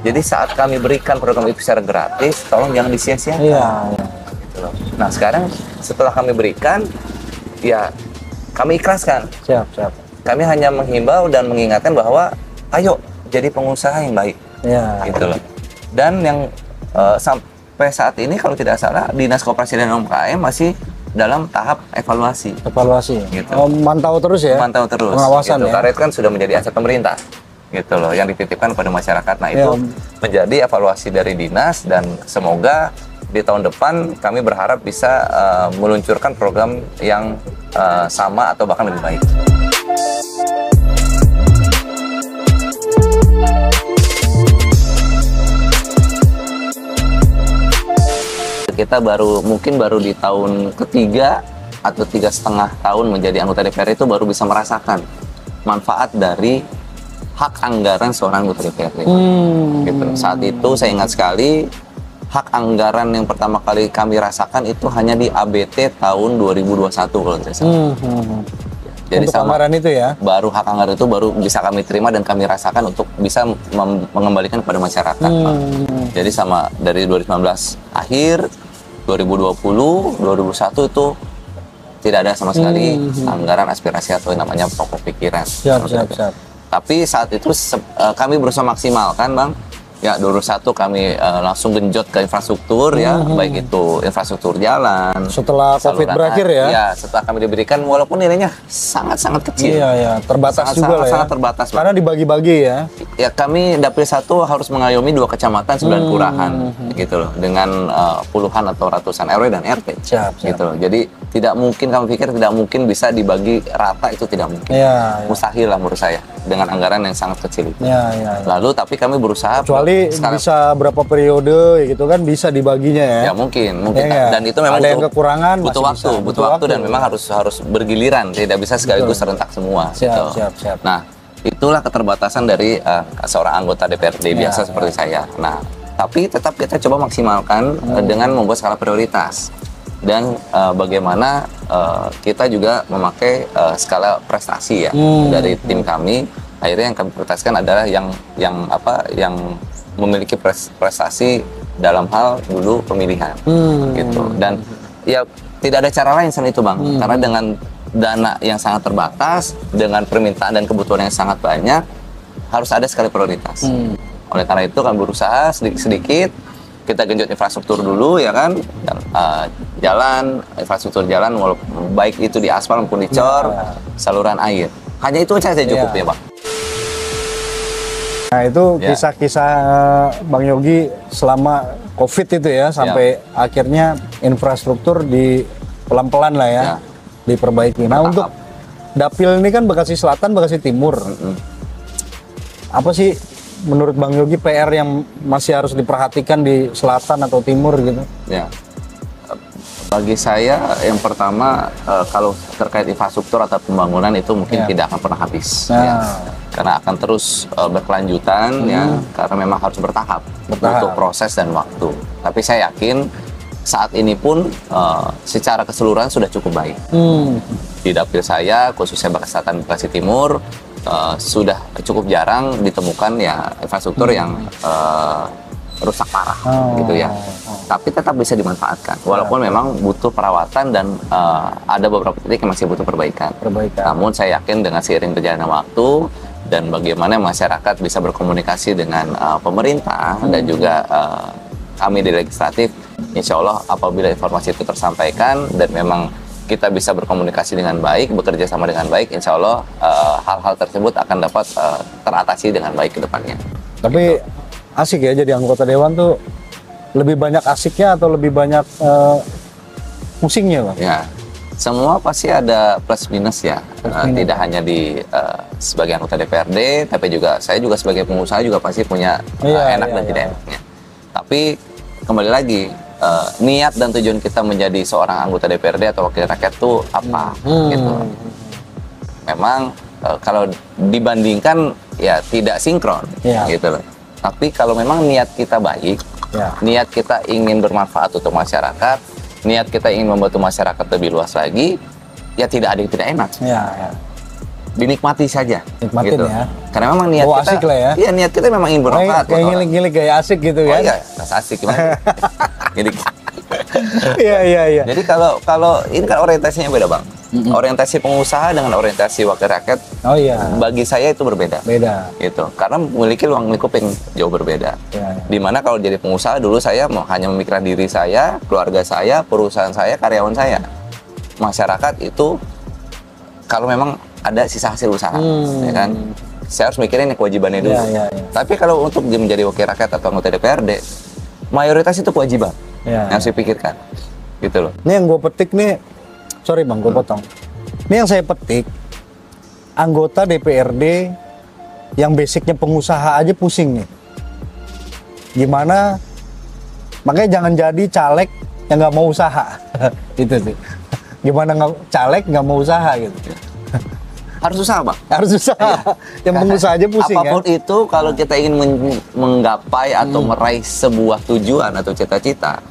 Jadi saat kami berikan program itu secara gratis, tolong jangan disia-siakan. Gitu loh. Nah sekarang setelah kami berikan, ya kami ikhlaskan. Kami hanya menghimbau dan mengingatkan bahwa ayo jadi pengusaha yang baik. Gitu loh. Dan yang sampai saat ini kalau tidak salah Dinas Koperasi dan UMKM masih dalam tahap evaluasi gitu. Mantau terus ya, pengawasan gitu. ya, karena itu kan sudah menjadi aset pemerintah gitu loh yang dititipkan kepada masyarakat. Nah itu menjadi evaluasi dari dinas dan semoga di tahun depan kami berharap bisa meluncurkan program yang sama atau bahkan lebih baik. kita mungkin baru di tahun ketiga atau 3,5 tahun menjadi anggota DPR itu baru bisa merasakan manfaat dari hak anggaran seorang anggota DPRD. Gitu. Saat itu saya ingat sekali hak anggaran yang pertama kali kami rasakan itu hanya di ABT tahun 2021 kalau tidak salah. Jadi untuk anggaran itu ya? Baru hak anggaran itu baru bisa kami terima dan kami rasakan untuk bisa mengembalikan kepada masyarakat. Pak. Jadi sama dari 2019 akhir, 2020, 2021 itu tidak ada sama sekali anggaran aspirasi atau yang namanya pokok pikiran. Siap. Tapi saat itu kami berusaha maksimal kan Bang. Ya 2021 kami langsung genjot ke infrastruktur ya, baik itu infrastruktur jalan. Setelah COVID berakhir ya? Ya, setelah kami diberikan walaupun nilainya sangat-sangat kecil. Iya, terbatas juga lah ya. Sangat terbatas. Karena dibagi-bagi ya. Ya kami Dapil 1 harus mengayomi 2 kecamatan, 9 kelurahan gitu loh, dengan puluhan atau ratusan RW dan RT. Siap. Gitu loh. Jadi tidak mungkin, kami pikir tidak mungkin bisa dibagi rata, itu tidak mungkin. Iya. Mustahil lah menurut saya dengan anggaran yang sangat kecil itu. Iya. Lalu tapi kami berusaha kecuali bisa berapa periode gitu kan bisa dibaginya ya. Ya mungkin ya, dan itu memang ada yang kekurangan butuh waktu dan memang harus bergiliran, tidak bisa sekaligus serentak semua. Siap. Nah, itulah keterbatasan dari seorang anggota DPRD biasa seperti saya. Nah, tapi tetap kita coba maksimalkan dengan membuat skala prioritas dan bagaimana kita juga memakai skala prestasi ya dari tim kami. Akhirnya yang kami prioritaskan adalah yang memiliki prestasi dalam hal dulu pemilihan gitu. Dan ya tidak ada cara lain selain itu Bang, karena dengan dana yang sangat terbatas, dengan permintaan dan kebutuhan yang sangat banyak, harus ada skala prioritas. Oleh karena itu kami berusaha sedikit-sedikit kita genjot infrastruktur dulu ya kan, jalan, infrastruktur jalan baik itu di aspal maupun di cor, saluran air. Hanya itu saja cukup ya Bang. Nah itu kisah-kisah Bang Yogi selama COVID itu ya, sampai akhirnya infrastruktur di pelan-pelan lah ya, diperbaiki. Nah untuk Dapil ini kan Bekasi Selatan, Bekasi Timur. Apa sih menurut Bang Yogi PR yang masih harus diperhatikan di selatan atau timur gitu? Ya, bagi saya yang pertama kalau terkait infrastruktur atau pembangunan itu mungkin tidak akan pernah habis. Ya. Karena akan terus berkelanjutan ya, karena memang harus bertahap untuk proses dan waktu. Tapi saya yakin saat ini pun secara keseluruhan sudah cukup baik. Di Dapil saya, khususnya Bekasi Selatan, Bekasi Timur, sudah cukup jarang ditemukan ya infrastruktur yang rusak parah gitu ya. Tapi tetap bisa dimanfaatkan, walaupun memang butuh perawatan dan ada beberapa titik yang masih butuh perbaikan. Namun saya yakin dengan seiring berjalannya waktu dan bagaimana masyarakat bisa berkomunikasi dengan pemerintah dan juga kami di legislatif, insya Allah apabila informasi itu tersampaikan dan memang kita bisa berkomunikasi dengan baik, bekerja sama dengan baik, insya Allah hal-hal tersebut akan dapat teratasi dengan baik ke depannya. Tapi asik ya jadi anggota dewan tuh, lebih banyak asiknya atau lebih banyak pusingnya Bang? Ya, semua pasti ada plus minus ya, tidak hanya di sebagai anggota DPRD, tapi juga saya juga sebagai pengusaha juga pasti punya enak dan tidak enaknya. Tapi kembali lagi, niat dan tujuan kita menjadi seorang anggota DPRD atau wakil rakyat tuh apa gitu. Memang kalau dibandingkan ya tidak sinkron gitu loh. Tapi kalau memang niat kita baik, niat kita ingin bermanfaat untuk masyarakat, niat kita ingin membantu masyarakat lebih luas lagi, ya tidak ada yang tidak enak. Dinikmati saja. Nikmatin gitu. ya. Karena memang niat kita, asik lah ya. Iya niat kita memang ingin bermanfaat. Kayak ngilik-ngilik kayak asik gitu kan? Iya, asik gimana? Ngilik. Iya. Jadi kalau ini kan orientasinya beda Bang. Orientasi pengusaha dengan orientasi wakil rakyat, bagi saya itu berbeda. Gitu. Karena memiliki ruang lingkup yang jauh berbeda. Dimana kalau jadi pengusaha dulu saya hanya memikirkan diri saya, keluarga saya, perusahaan saya, karyawan saya. Masyarakat itu kalau memang ada sisa hasil usaha, ya kan? Saya harus mikirin kewajibannya dulu. Tapi kalau untuk menjadi wakil rakyat atau anggota DPRD, mayoritas itu kewajiban yang harus dipikirkan, gitu loh. Ini yang gue petik nih, sorry Bang, gue potong. Ini yang saya petik, anggota DPRD yang basicnya pengusaha aja pusing nih. Gimana? Makanya jangan jadi caleg yang nggak mau usaha. Itu sih. Gimana nggak caleg nggak mau usaha gitu. Harus usaha, Bang. Harus usaha. Yang pengusaha aja pusing apapun kan. itu, kalau kita ingin menggapai atau meraih sebuah tujuan atau cita-cita,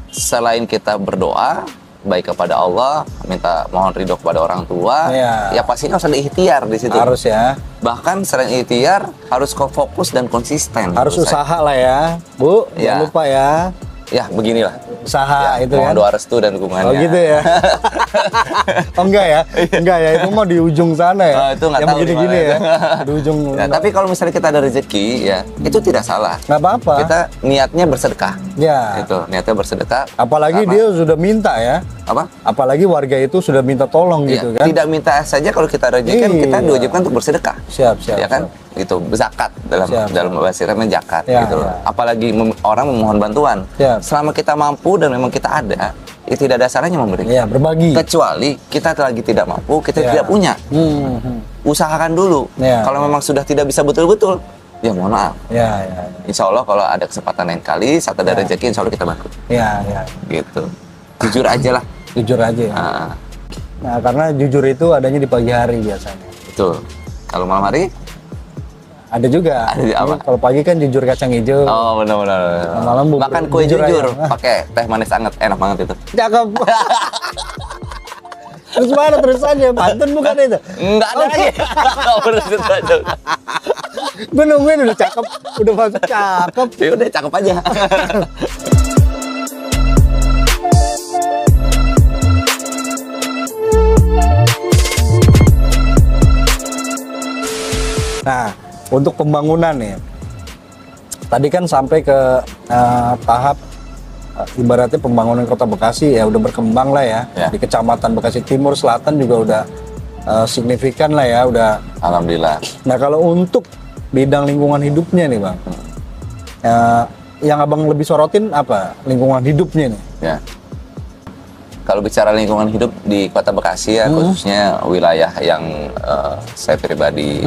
selain kita berdoa baik kepada Allah, minta mohon ridho kepada orang tua, ya pastinya harus ada ikhtiar di situ. Harus ya. Bahkan selain ikhtiar harus fokus dan konsisten. Harus menurut saya. usaha lah ya, Bu. Ya. Jangan lupa ya. Ya beginilah. Usaha Ya, itu mohon kan. doa restu dan dukungannya. Oh gitu ya. Oh enggak ya? Enggak ya, itu mau di ujung sana ya. Oh, itu nggak yang tahu begini-gini di ya. mana Di ujung. Ya, tapi kalau misalnya kita ada rezeki, ya itu tidak salah. Nggak apa-apa. Kita niatnya bersedekah. Ya. Itu niatnya bersedekah. Apalagi Apa? dia sudah minta ya. Apa? Apalagi warga itu sudah minta tolong Iya, gitu kan. tidak minta saja kalau kita rezeki kan kita Iya. diwajibkan untuk bersedekah. Siap, siap. Ya kan? Itu zakat Siap, dalam bahasa Arabnya zakat Ya, gitu loh. ya. Apalagi orang memohon bantuan. Siap. Selama kita mampu dan memang kita ada, ya tidak ada salahnya memberi. Iya, berbagi. Kecuali kita lagi tidak mampu, kita Ya. tidak punya. Usahakan dulu. Ya. Kalau memang sudah tidak bisa betul-betul, ya mohon maaf. Ya, ya. Insya Allah kalau ada kesempatan lain kali, saat ada Ya. rezeki, insya Allah kita bantu. Ya, ya. Gitu. Jujur aja lah. Jujur aja ya. Ah, Nah, karena jujur itu adanya di pagi hari biasanya. betul. Kalau malam hari, Ada juga. Ada di apa? Ini kalau pagi kan jujur kacang hijau. oh benar-benar. Malam bubur Makan kue jujur jujur, ayam. pakai teh manis anget, enak banget itu. Cakep. Terus mana terusannya? Pantun bukan itu? Enggak ada lagi. Bener itu aja. Gue nungguin udah cakep, udah masuk cakep. Ya udah cakep aja. Nah, untuk pembangunan ya. Tadi kan sampai ke tahap ibaratnya pembangunan Kota Bekasi ya udah berkembang lah ya. Ya. Di Kecamatan Bekasi Timur Selatan juga udah signifikan lah ya, udah. Alhamdulillah. Nah, kalau untuk bidang lingkungan hidupnya nih, Bang. Yang Abang lebih sorotin apa? Lingkungan hidupnya nih. Ya. Kalau bicara lingkungan hidup di Kota Bekasi ya, khususnya wilayah yang saya pribadi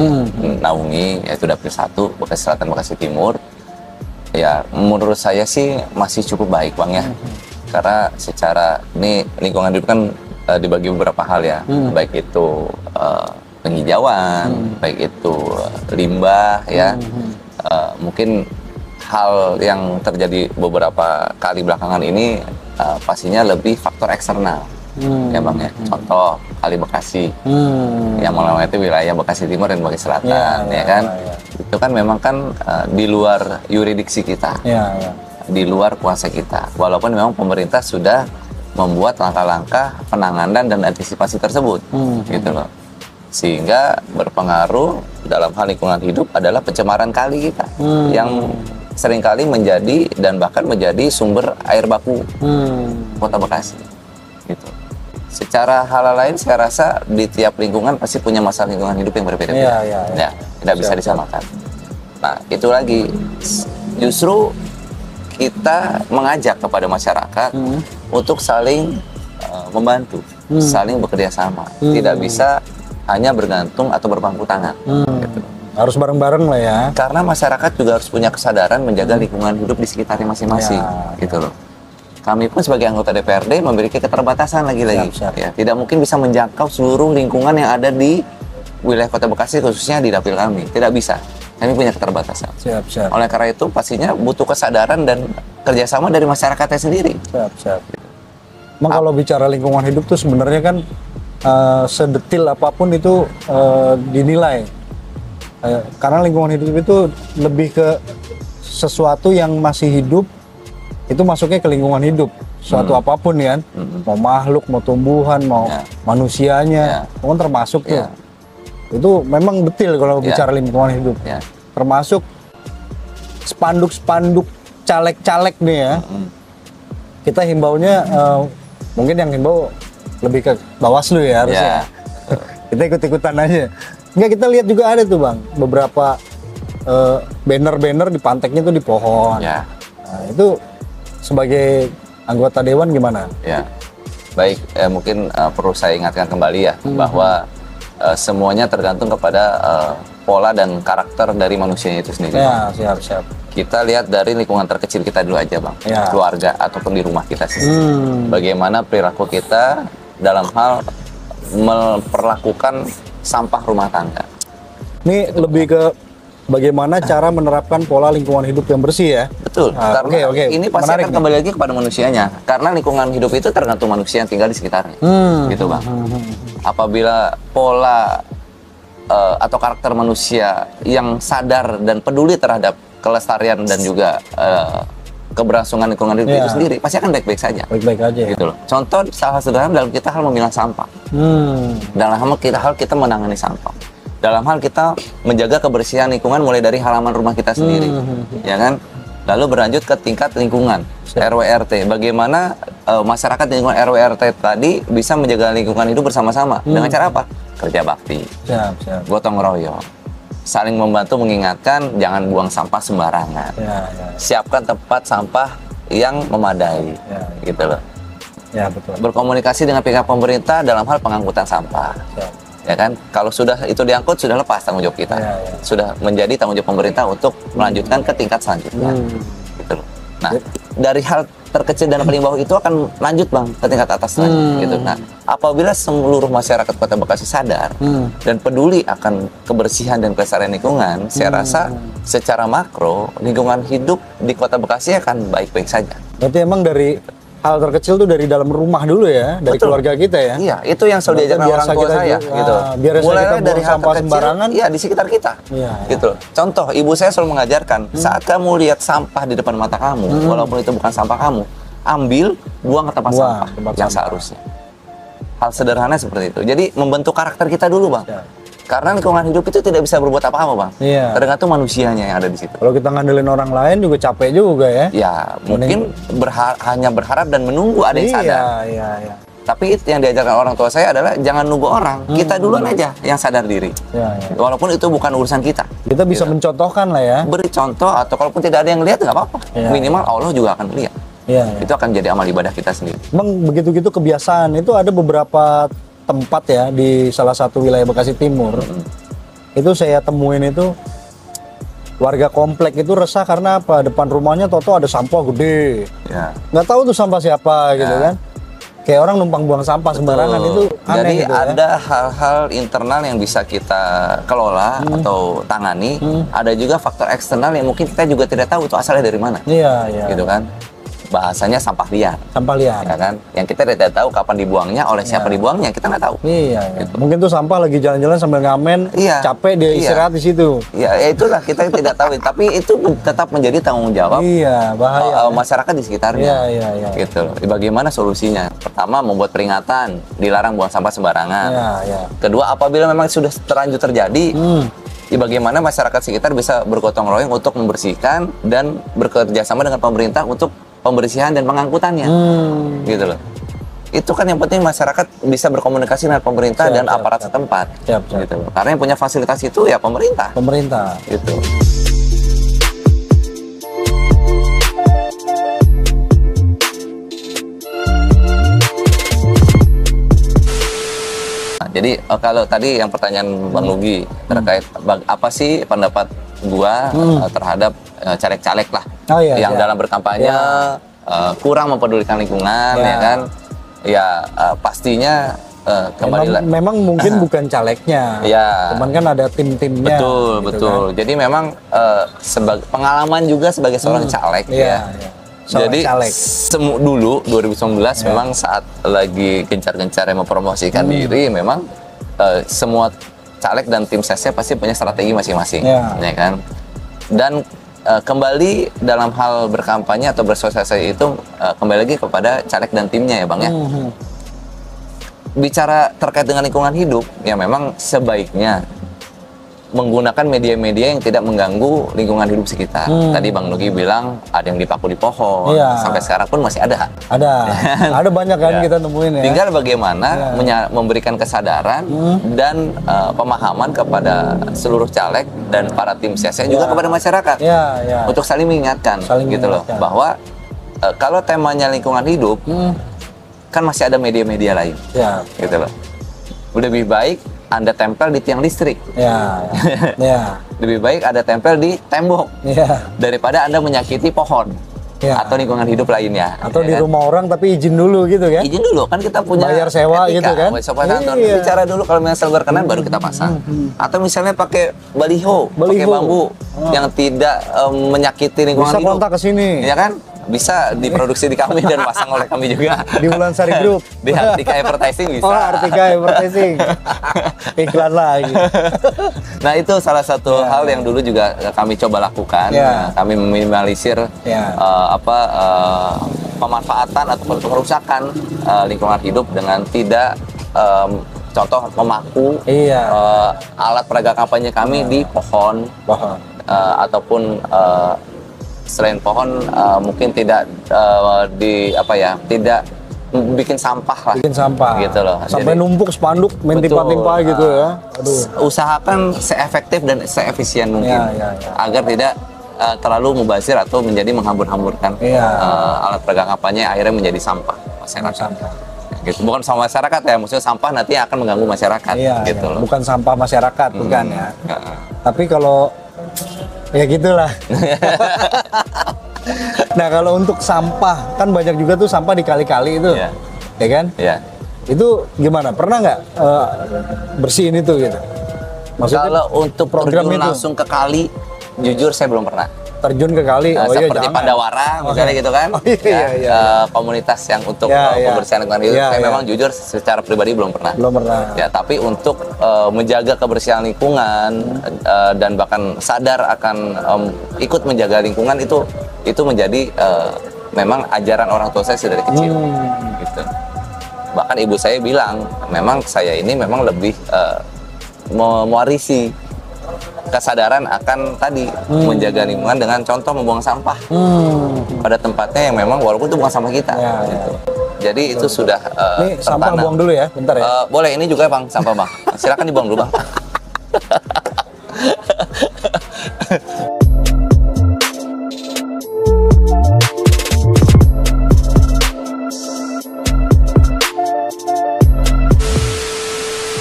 naungi, yaitu Dapil 1, Bekasi Selatan, Bekasi Timur. Ya, menurut saya sih masih cukup baik, Bang ya. Karena secara ini lingkungan hidup kan dibagi beberapa hal ya, baik itu penghijauan, baik itu limbah ya. Mungkin hal yang terjadi beberapa kali belakangan ini pastinya lebih faktor eksternal ya Bang ya. Contoh Kali Bekasi yang melewati wilayah Bekasi Timur dan Bekasi Selatan ya kan. Itu kan memang kan di luar yurisdiksi kita, di luar kuasa kita. Walaupun memang pemerintah sudah membuat langkah-langkah penanganan dan antisipasi tersebut gitu loh. Sehingga berpengaruh dalam hal lingkungan hidup adalah pencemaran kali kita yang seringkali menjadi dan bahkan menjadi sumber air baku Kota Bekasi gitu. Secara hal lain saya rasa di tiap lingkungan pasti punya masalah lingkungan hidup yang berbeda-beda. Ya, tidak bisa disamakan. Nah, itu lagi justru kita mengajak kepada masyarakat untuk saling membantu, saling bekerja sama. Tidak bisa hanya bergantung atau berpangku tangan gitu. Harus bareng-bareng lah ya. Karena masyarakat juga harus punya kesadaran menjaga lingkungan hidup di sekitarnya masing-masing, gitu loh. Kami pun sebagai anggota DPRD memiliki keterbatasan lagi-lagi. Ya, tidak mungkin bisa menjangkau seluruh lingkungan yang ada di wilayah Kota Bekasi, khususnya di dapil kami. Tidak bisa. Kami punya keterbatasan. Siap. Oleh karena itu, pastinya butuh kesadaran dan kerjasama dari masyarakatnya sendiri. Siap. Emang kalau bicara lingkungan hidup tuh sebenarnya kan sedetil apapun itu dinilai. Karena lingkungan hidup itu lebih ke sesuatu yang masih hidup, itu masuknya ke lingkungan hidup. Suatu apapun kan, mau makhluk, mau tumbuhan, mau manusianya, kan termasuk tuh. Itu memang detail kalau bicara lingkungan hidup. Termasuk spanduk-spanduk caleg-caleg nih ya. Kita himbaunya, mungkin yang himbau lebih ke Bawaslu ya harusnya. Kita ikut-ikutan aja. Enggak, kita lihat juga ada tuh Bang, beberapa banner-banner dipanteknya tuh di pohon. Nah, itu sebagai anggota dewan gimana? Ya, baik. Mungkin perlu saya ingatkan kembali ya bahwa semuanya tergantung kepada pola dan karakter dari manusianya itu sendiri. Ya, siap. Kita lihat dari lingkungan terkecil kita dulu aja, Bang. Ya. Keluarga ataupun di rumah kita sendiri. Bagaimana perilaku kita dalam hal memperlakukan sampah rumah tangga. Ini lebih ke bagaimana cara menerapkan pola lingkungan hidup yang bersih ya. Betul. Karena oke. ini pasti Menarik akan nih. kembali lagi kepada manusianya. Karena lingkungan hidup itu tergantung manusia yang tinggal di sekitarnya. Gitu, Bang. Apabila pola atau karakter manusia yang sadar dan peduli terhadap kelestarian dan juga keberlangsungan lingkungan hidup itu sendiri, pasti akan baik-baik saja. Baik-baik aja ya. Gitu loh. Contoh salah sederhana dalam kita hal memilah sampah. Dalam hal kita menangani sampah. Dalam hal kita menjaga kebersihan lingkungan mulai dari halaman rumah kita sendiri. Ya kan? Lalu berlanjut ke tingkat lingkungan, RW RT. Bagaimana masyarakat di lingkungan RW RT tadi bisa menjaga lingkungan hidup bersama-sama. Dengan cara apa? Kerja bakti. Siap. Gotong royong. Saling membantu mengingatkan jangan buang sampah sembarangan. Ya. Siapkan tempat sampah yang memadai. Gitu loh. Ya, betul. Berkomunikasi dengan pihak pemerintah dalam hal pengangkutan sampah. Siap. Ya kan, kalau sudah itu diangkut sudah lepas tanggung jawab kita, sudah menjadi tanggung jawab pemerintah untuk melanjutkan ke tingkat selanjutnya, gitu loh. Nah, dari hal terkecil dan paling bawah itu akan lanjut, Bang, ke tingkat atas lagi, gitu. Nah, apabila seluruh masyarakat Kota Bekasi sadar dan peduli akan kebersihan dan kelestarian lingkungan, saya rasa secara makro lingkungan hidup di Kota Bekasi akan baik-baik saja. Berarti emang dari hal terkecil tuh dari dalam rumah dulu ya, dari Betul. keluarga kita ya. Iya, itu yang selalu diajarkan orang tua saya, gitu. Biar Mulai kita dari buang hal sampah terkecil, sembarangan. iya di sekitar kita, gitu. Contoh, ibu saya selalu mengajarkan, saat kamu lihat sampah di depan mata kamu, walaupun itu bukan sampah kamu, ambil, buang ke tempat sampah yang seharusnya. Hal sederhana seperti itu. Jadi membentuk karakter kita dulu, Bang. Ya. Karena lingkungan hidup itu tidak bisa berbuat apa-apa, Bang. Iya. Tergantung manusianya yang ada di situ. Kalau kita ngandelin orang lain juga capek juga ya. Ya, mungkin hanya berharap dan menunggu ada yang sadar. Iya. Tapi itu yang diajarkan orang tua saya adalah jangan nunggu orang, kita duluan aja yang sadar diri. Ya. Walaupun itu bukan urusan kita. Kita bisa mencontohkan lah ya. Beri contoh atau kalaupun tidak ada yang lihat nggak apa-apa. Ya. Minimal Allah juga akan lihat. Iya. Itu akan jadi amal ibadah kita sendiri. Emang begitu-gitu kebiasaan itu ada beberapa tempat ya di salah satu wilayah Bekasi Timur. Itu saya temuin itu warga komplek itu resah karena apa? Depan rumahnya toto ada sampah gede. Ya. Nggak tahu tuh sampah siapa gitu kan. Kayak orang numpang buang sampah sembarangan itu aneh. Jadi gitu ya. ada hal-hal internal yang bisa kita kelola atau tangani. Ada juga faktor eksternal yang mungkin kita juga tidak tahu itu asalnya dari mana. Iya. Gitu kan. Bahasanya sampah liar. Sampah liar. Ya kan? Yang kita tidak tahu kapan dibuangnya, oleh siapa dibuangnya, kita nggak tahu. Iya. Gitu. Mungkin tuh sampah lagi jalan-jalan sambil ngamen, capek dia istirahat di situ. Ya itulah kita tidak tahu. Tapi itu tetap menjadi tanggung jawab bahaya. masyarakat di sekitarnya. Iya. Gitu. Bagaimana solusinya? Pertama, membuat peringatan, dilarang buang sampah sembarangan. Iya. Kedua, apabila memang sudah terlanjur terjadi, bagaimana masyarakat sekitar bisa bergotong royong untuk membersihkan dan bekerja sama dengan pemerintah untuk pembersihan dan pengangkutannya, gitu loh. Itu kan yang penting masyarakat bisa berkomunikasi dengan pemerintah dan aparat setempat, gitu loh. Karena yang punya fasilitas itu ya pemerintah. Gitu. Nah, jadi kalau tadi yang pertanyaan Bang Nugi terkait apa sih pendapat gua terhadap caleg-caleg lah yang dalam berkampanye kurang mempedulikan lingkungan, ya kan? Ya pastinya kembali memang mungkin bukan calegnya, cuman kan ada tim-timnya. Betul. Kan? Jadi memang sebagai pengalaman juga sebagai seorang caleg Jadi dulu 2019 memang saat lagi gencar-gencarnya mempromosikan diri, memang semua caleg dan tim sesnya pasti punya strategi masing-masing, ya kan? Dan kembali dalam hal berkampanye atau bersosialisasi itu kembali lagi kepada caleg dan timnya ya Bang ya. Bicara terkait dengan lingkungan hidup, ya memang sebaiknya menggunakan media-media yang tidak mengganggu lingkungan hidup sekitar. Tadi Bang Nugi bilang ada yang dipaku di pohon, sampai sekarang pun masih ada. Ada banyak kan kita nemuin ya. Tinggal bagaimana memberikan kesadaran dan pemahaman kepada seluruh caleg dan para tim sesnya juga kepada masyarakat untuk saling mengingatkan, gitu loh, bahwa kalau temanya lingkungan hidup kan masih ada media-media lain, gitu loh. Lebih baik Anda tempel di tiang listrik. Di Lebih baik ada tempel di tembok Iya. daripada Anda menyakiti pohon Iya. atau lingkungan hidup lainnya. Atau ya di kan? rumah orang tapi izin dulu gitu kan? Izin dulu, kan kita punya Bayar sewa etika. gitu kan? Sewa kantor. Iya. Bicara dulu kalau misalnya berkenan baru kita pasang. Atau misalnya pakai baliho, pakai Baliho. bambu yang tidak menyakiti lingkungan Bisa hidup. kontak ke sini. Ya kan? Bisa diproduksi di kami dan pasang oleh kami juga. Di Wulansari Group. Di Artika Advertising bisa. Oh, Artika Advertising. Iklan lagi. Nah, itu salah satu Ya. hal yang dulu juga kami coba lakukan. Ya. Nah, kami meminimalisir Ya. pemanfaatan ataupun kerusakan lingkungan hidup dengan tidak contoh memaku Iya. alat peraga kampanye kami di pohon Pohon. ataupun selain pohon mungkin tidak tidak bikin sampah lah. Bikin sampah. Gitu loh. Sampai Jadi- numpuk spanduk main Betul. timpa-timpa gitu ya. Aduh. Usahakan seefektif dan seefisien mungkin Ya. agar tidak terlalu mubazir atau menjadi menghambur-hamburkan Iya. alat peraga kampanye akhirnya menjadi sampah masyarakat. Sampah. Gitu. Bukan sama masyarakat ya, maksudnya sampah nanti akan mengganggu masyarakat Iya, gitu iya. loh. Bukan sampah masyarakat, bukan ya. Heeh. Tapi kalau ya gitulah. Nah, kalau untuk sampah kan banyak juga tuh sampah dikali-kali itu. Iya. Ya kan? Ya. Itu gimana? Pernah nggak bersihin itu gitu? Maksudnya Kalau untuk program terjun itu langsung ke kali, jujur saya belum pernah. terjun ke kali? Oh iya, Seperti jangan. Pandawara misalnya Oke. gitu kan. Oh, iya, iya. Komunitas yang untuk Iya, iya. kebersihan lingkungan hidup Iya, saya iya. memang jujur secara pribadi belum pernah. Belum pernah. Ya, tapi untuk menjaga kebersihan lingkungan dan bahkan sadar akan ikut menjaga lingkungan itu menjadi memang ajaran orang tua saya dari kecil. Gitu. Bahkan ibu saya bilang, memang saya ini memang lebih mewarisi kesadaran akan tadi menjaga lingkungan dengan contoh membuang sampah pada tempatnya yang memang walaupun itu bukan sampah kita. Ya, ya. Gitu. Jadi itu sudah Ini sampah tertanam. buang dulu ya, bentar ya. Boleh, ini juga bang sampah bang. Silakan dibuang dulu bang.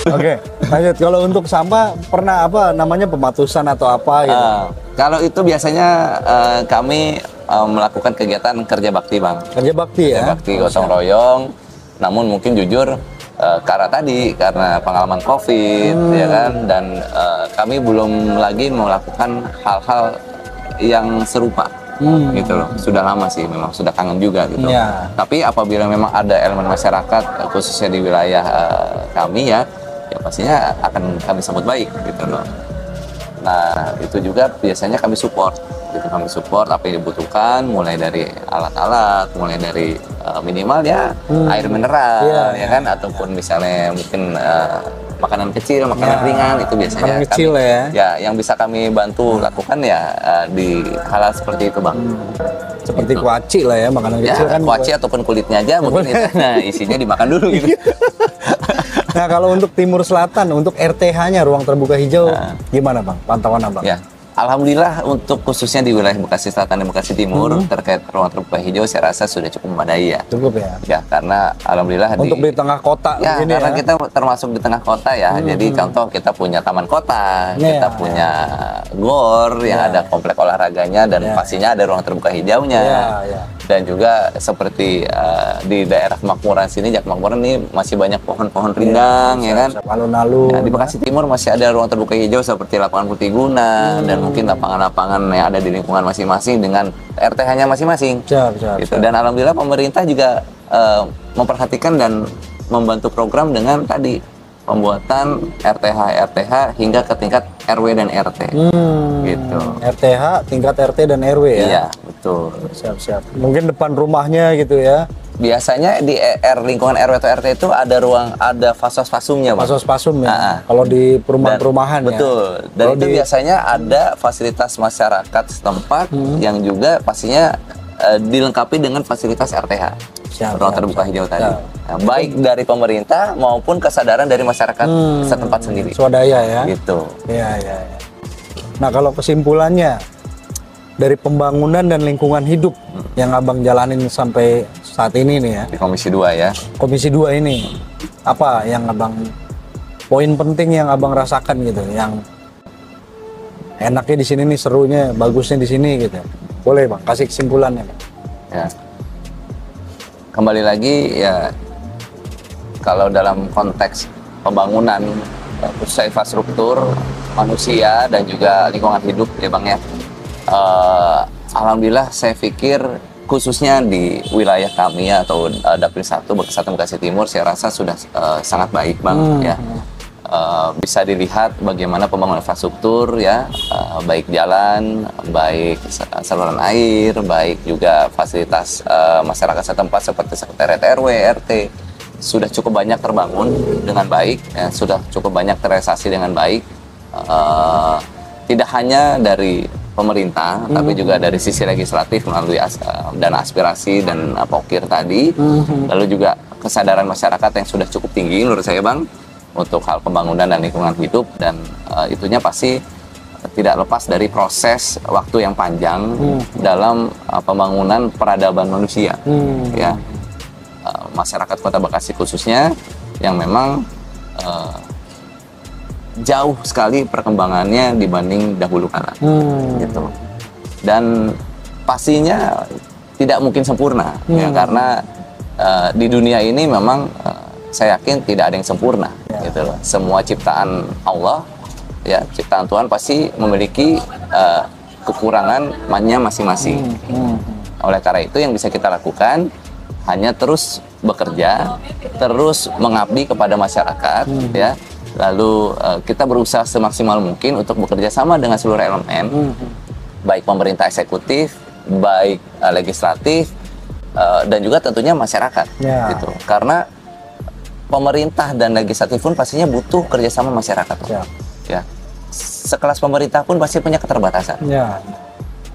Oke, lanjut. Kalau untuk sampah pernah apa namanya pematusan atau apa gitu? Kalau itu biasanya kami melakukan kegiatan kerja bakti bang. Kerja bakti ya. Kerja bakti gotong royong. Namun mungkin jujur karena pengalaman COVID ya kan, dan kami belum lagi melakukan hal-hal yang serupa. Gitu loh, sudah lama sih, memang sudah kangen juga gitu. Ya. Tapi apabila memang ada elemen masyarakat khususnya di wilayah kami ya pastinya akan kami sambut baik gitu loh. Nah, itu juga biasanya kami support gitu, kami support apa yang dibutuhkan, mulai dari alat-alat, mulai dari minimal ya air mineral ya kan, ataupun misalnya mungkin makanan kecil, makanan ringan, itu biasanya Makanan kecil ya. yang bisa kami bantu lakukan ya di hal-hal seperti itu bang. Seperti kuaci lah ya, makanan Ya, kecil kan. kuaci ataupun kulitnya aja mungkin itu, nah isinya dimakan dulu gitu. Nah, kalau untuk Timur Selatan, untuk RTH-nya ruang terbuka hijau gimana Bang? Pantauan Abang? Ya, alhamdulillah untuk khususnya di wilayah Bekasi Selatan dan Bekasi Timur terkait ruang terbuka hijau saya rasa sudah cukup memadai ya. Cukup ya. Ya, karena alhamdulillah Untuk di tengah kota ya, begini karena ya. kita termasuk di tengah kota ya. Jadi contoh kita punya taman kota, Ya, kita punya gor yang ada komplek olahraganya dan pastinya ada ruang terbuka hijaunya. Ya, ya. Dan juga seperti di daerah Makmuran sini, Jak Makmuran ini masih banyak pohon-pohon rindang ya kan. Alun-alun. Nah, di Bekasi Timur masih ada ruang terbuka hijau seperti lapangan Putihguna dan mungkin lapangan-lapangan yang ada di lingkungan masing-masing dengan RTH-nya masing-masing. Siap. Gitu. Dan alhamdulillah pemerintah juga memperhatikan dan membantu program dengan tadi pembuatan RTH hingga ke tingkat RW dan RT. Gitu. RTH, tingkat RT dan RW ya. Iya, betul. Siap. Mungkin depan rumahnya gitu ya. Biasanya di lingkungan RW atau RT itu ada fasum-fasumnya, Bang. Pasos-pasum ya. Kalau di perumahan-perumahan ya. Betul. Dan Kalau itu biasanya ada fasilitas masyarakat setempat yang juga pastinya dilengkapi dengan fasilitas RTH. Ruang terbuka hijau tadi. Nah, baik dari pemerintah maupun kesadaran dari masyarakat setempat sendiri. Swadaya ya. Gitu. Iya. Nah, kalau kesimpulannya dari pembangunan dan lingkungan hidup yang Abang jalanin sampai saat ini nih ya. Di Komisi 2 ya. Komisi 2 ini apa yang Abang poin penting yang Abang rasakan gitu yang enaknya di sini nih, serunya, bagusnya di sini gitu. Boleh Bang, kasih kesimpulannya. Ya. Kembali lagi ya, kalau dalam konteks pembangunan khususnya infrastruktur manusia dan juga lingkungan hidup ya Bang ya, alhamdulillah saya pikir khususnya di wilayah kami ya, atau Dapil 1 Kesatuan Bekasi Timur, saya rasa sudah sangat baik Bang ya. Bisa dilihat bagaimana pembangunan infrastruktur ya, baik jalan, baik saluran air, baik juga fasilitas masyarakat setempat seperti sekretariat RW, RT sudah cukup banyak terbangun dengan baik ya, sudah cukup banyak terrealisasi dengan baik. Tidak hanya dari pemerintah, tapi juga dari sisi legislatif melalui dana aspirasi dan pokir tadi, lalu juga kesadaran masyarakat yang sudah cukup tinggi menurut saya Bang untuk hal pembangunan dan lingkungan hidup, dan itunya pasti tidak lepas dari proses waktu yang panjang dalam pembangunan peradaban manusia ya. Masyarakat Kota Bekasi khususnya yang memang jauh sekali perkembangannya dibanding dahulu kala gitu, dan pastinya tidak mungkin sempurna ya, karena di dunia ini memang saya yakin tidak ada yang sempurna gitu loh. Semua ciptaan Allah ya, ciptaan Tuhan pasti memiliki kekurangannya masing-masing. Oleh karena itu yang bisa kita lakukan hanya terus bekerja, terus mengabdi kepada masyarakat ya. Lalu kita berusaha semaksimal mungkin untuk bekerja sama dengan seluruh elemen, baik pemerintah eksekutif, baik legislatif, dan juga tentunya masyarakat gitu. Karena pemerintah dan legislatif pun pastinya butuh kerjasama masyarakat ya. Sekelas pemerintah pun pasti punya keterbatasan,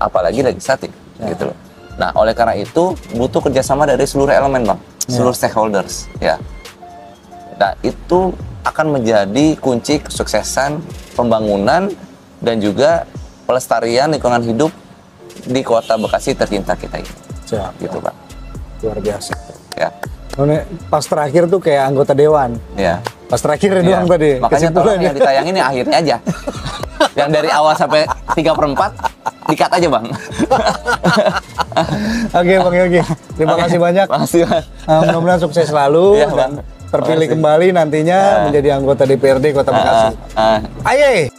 apalagi legislatif gitu loh. Nah, oleh karena itu butuh kerjasama dari seluruh elemen Bang, seluruh stakeholders ya. Nah, itu akan menjadi kunci kesuksesan pembangunan dan juga pelestarian lingkungan hidup di Kota Bekasi tercinta kita ini. Gitu Pak. Luar biasa. Ya. Pas terakhir tuh kayak anggota dewan. Ya. Pas terakhir doang tadi. Makanya tolong yang ditayangin yang akhirnya aja. Yang dari awal sampai 3/4 dikat aja Bang. Oke Bang Yogi, terima kasih banyak. Makasih Bang. Mudah-mudahan sukses selalu Ya, dan terpilih kembali nantinya menjadi anggota DPRD Kota Bekasi. Aye.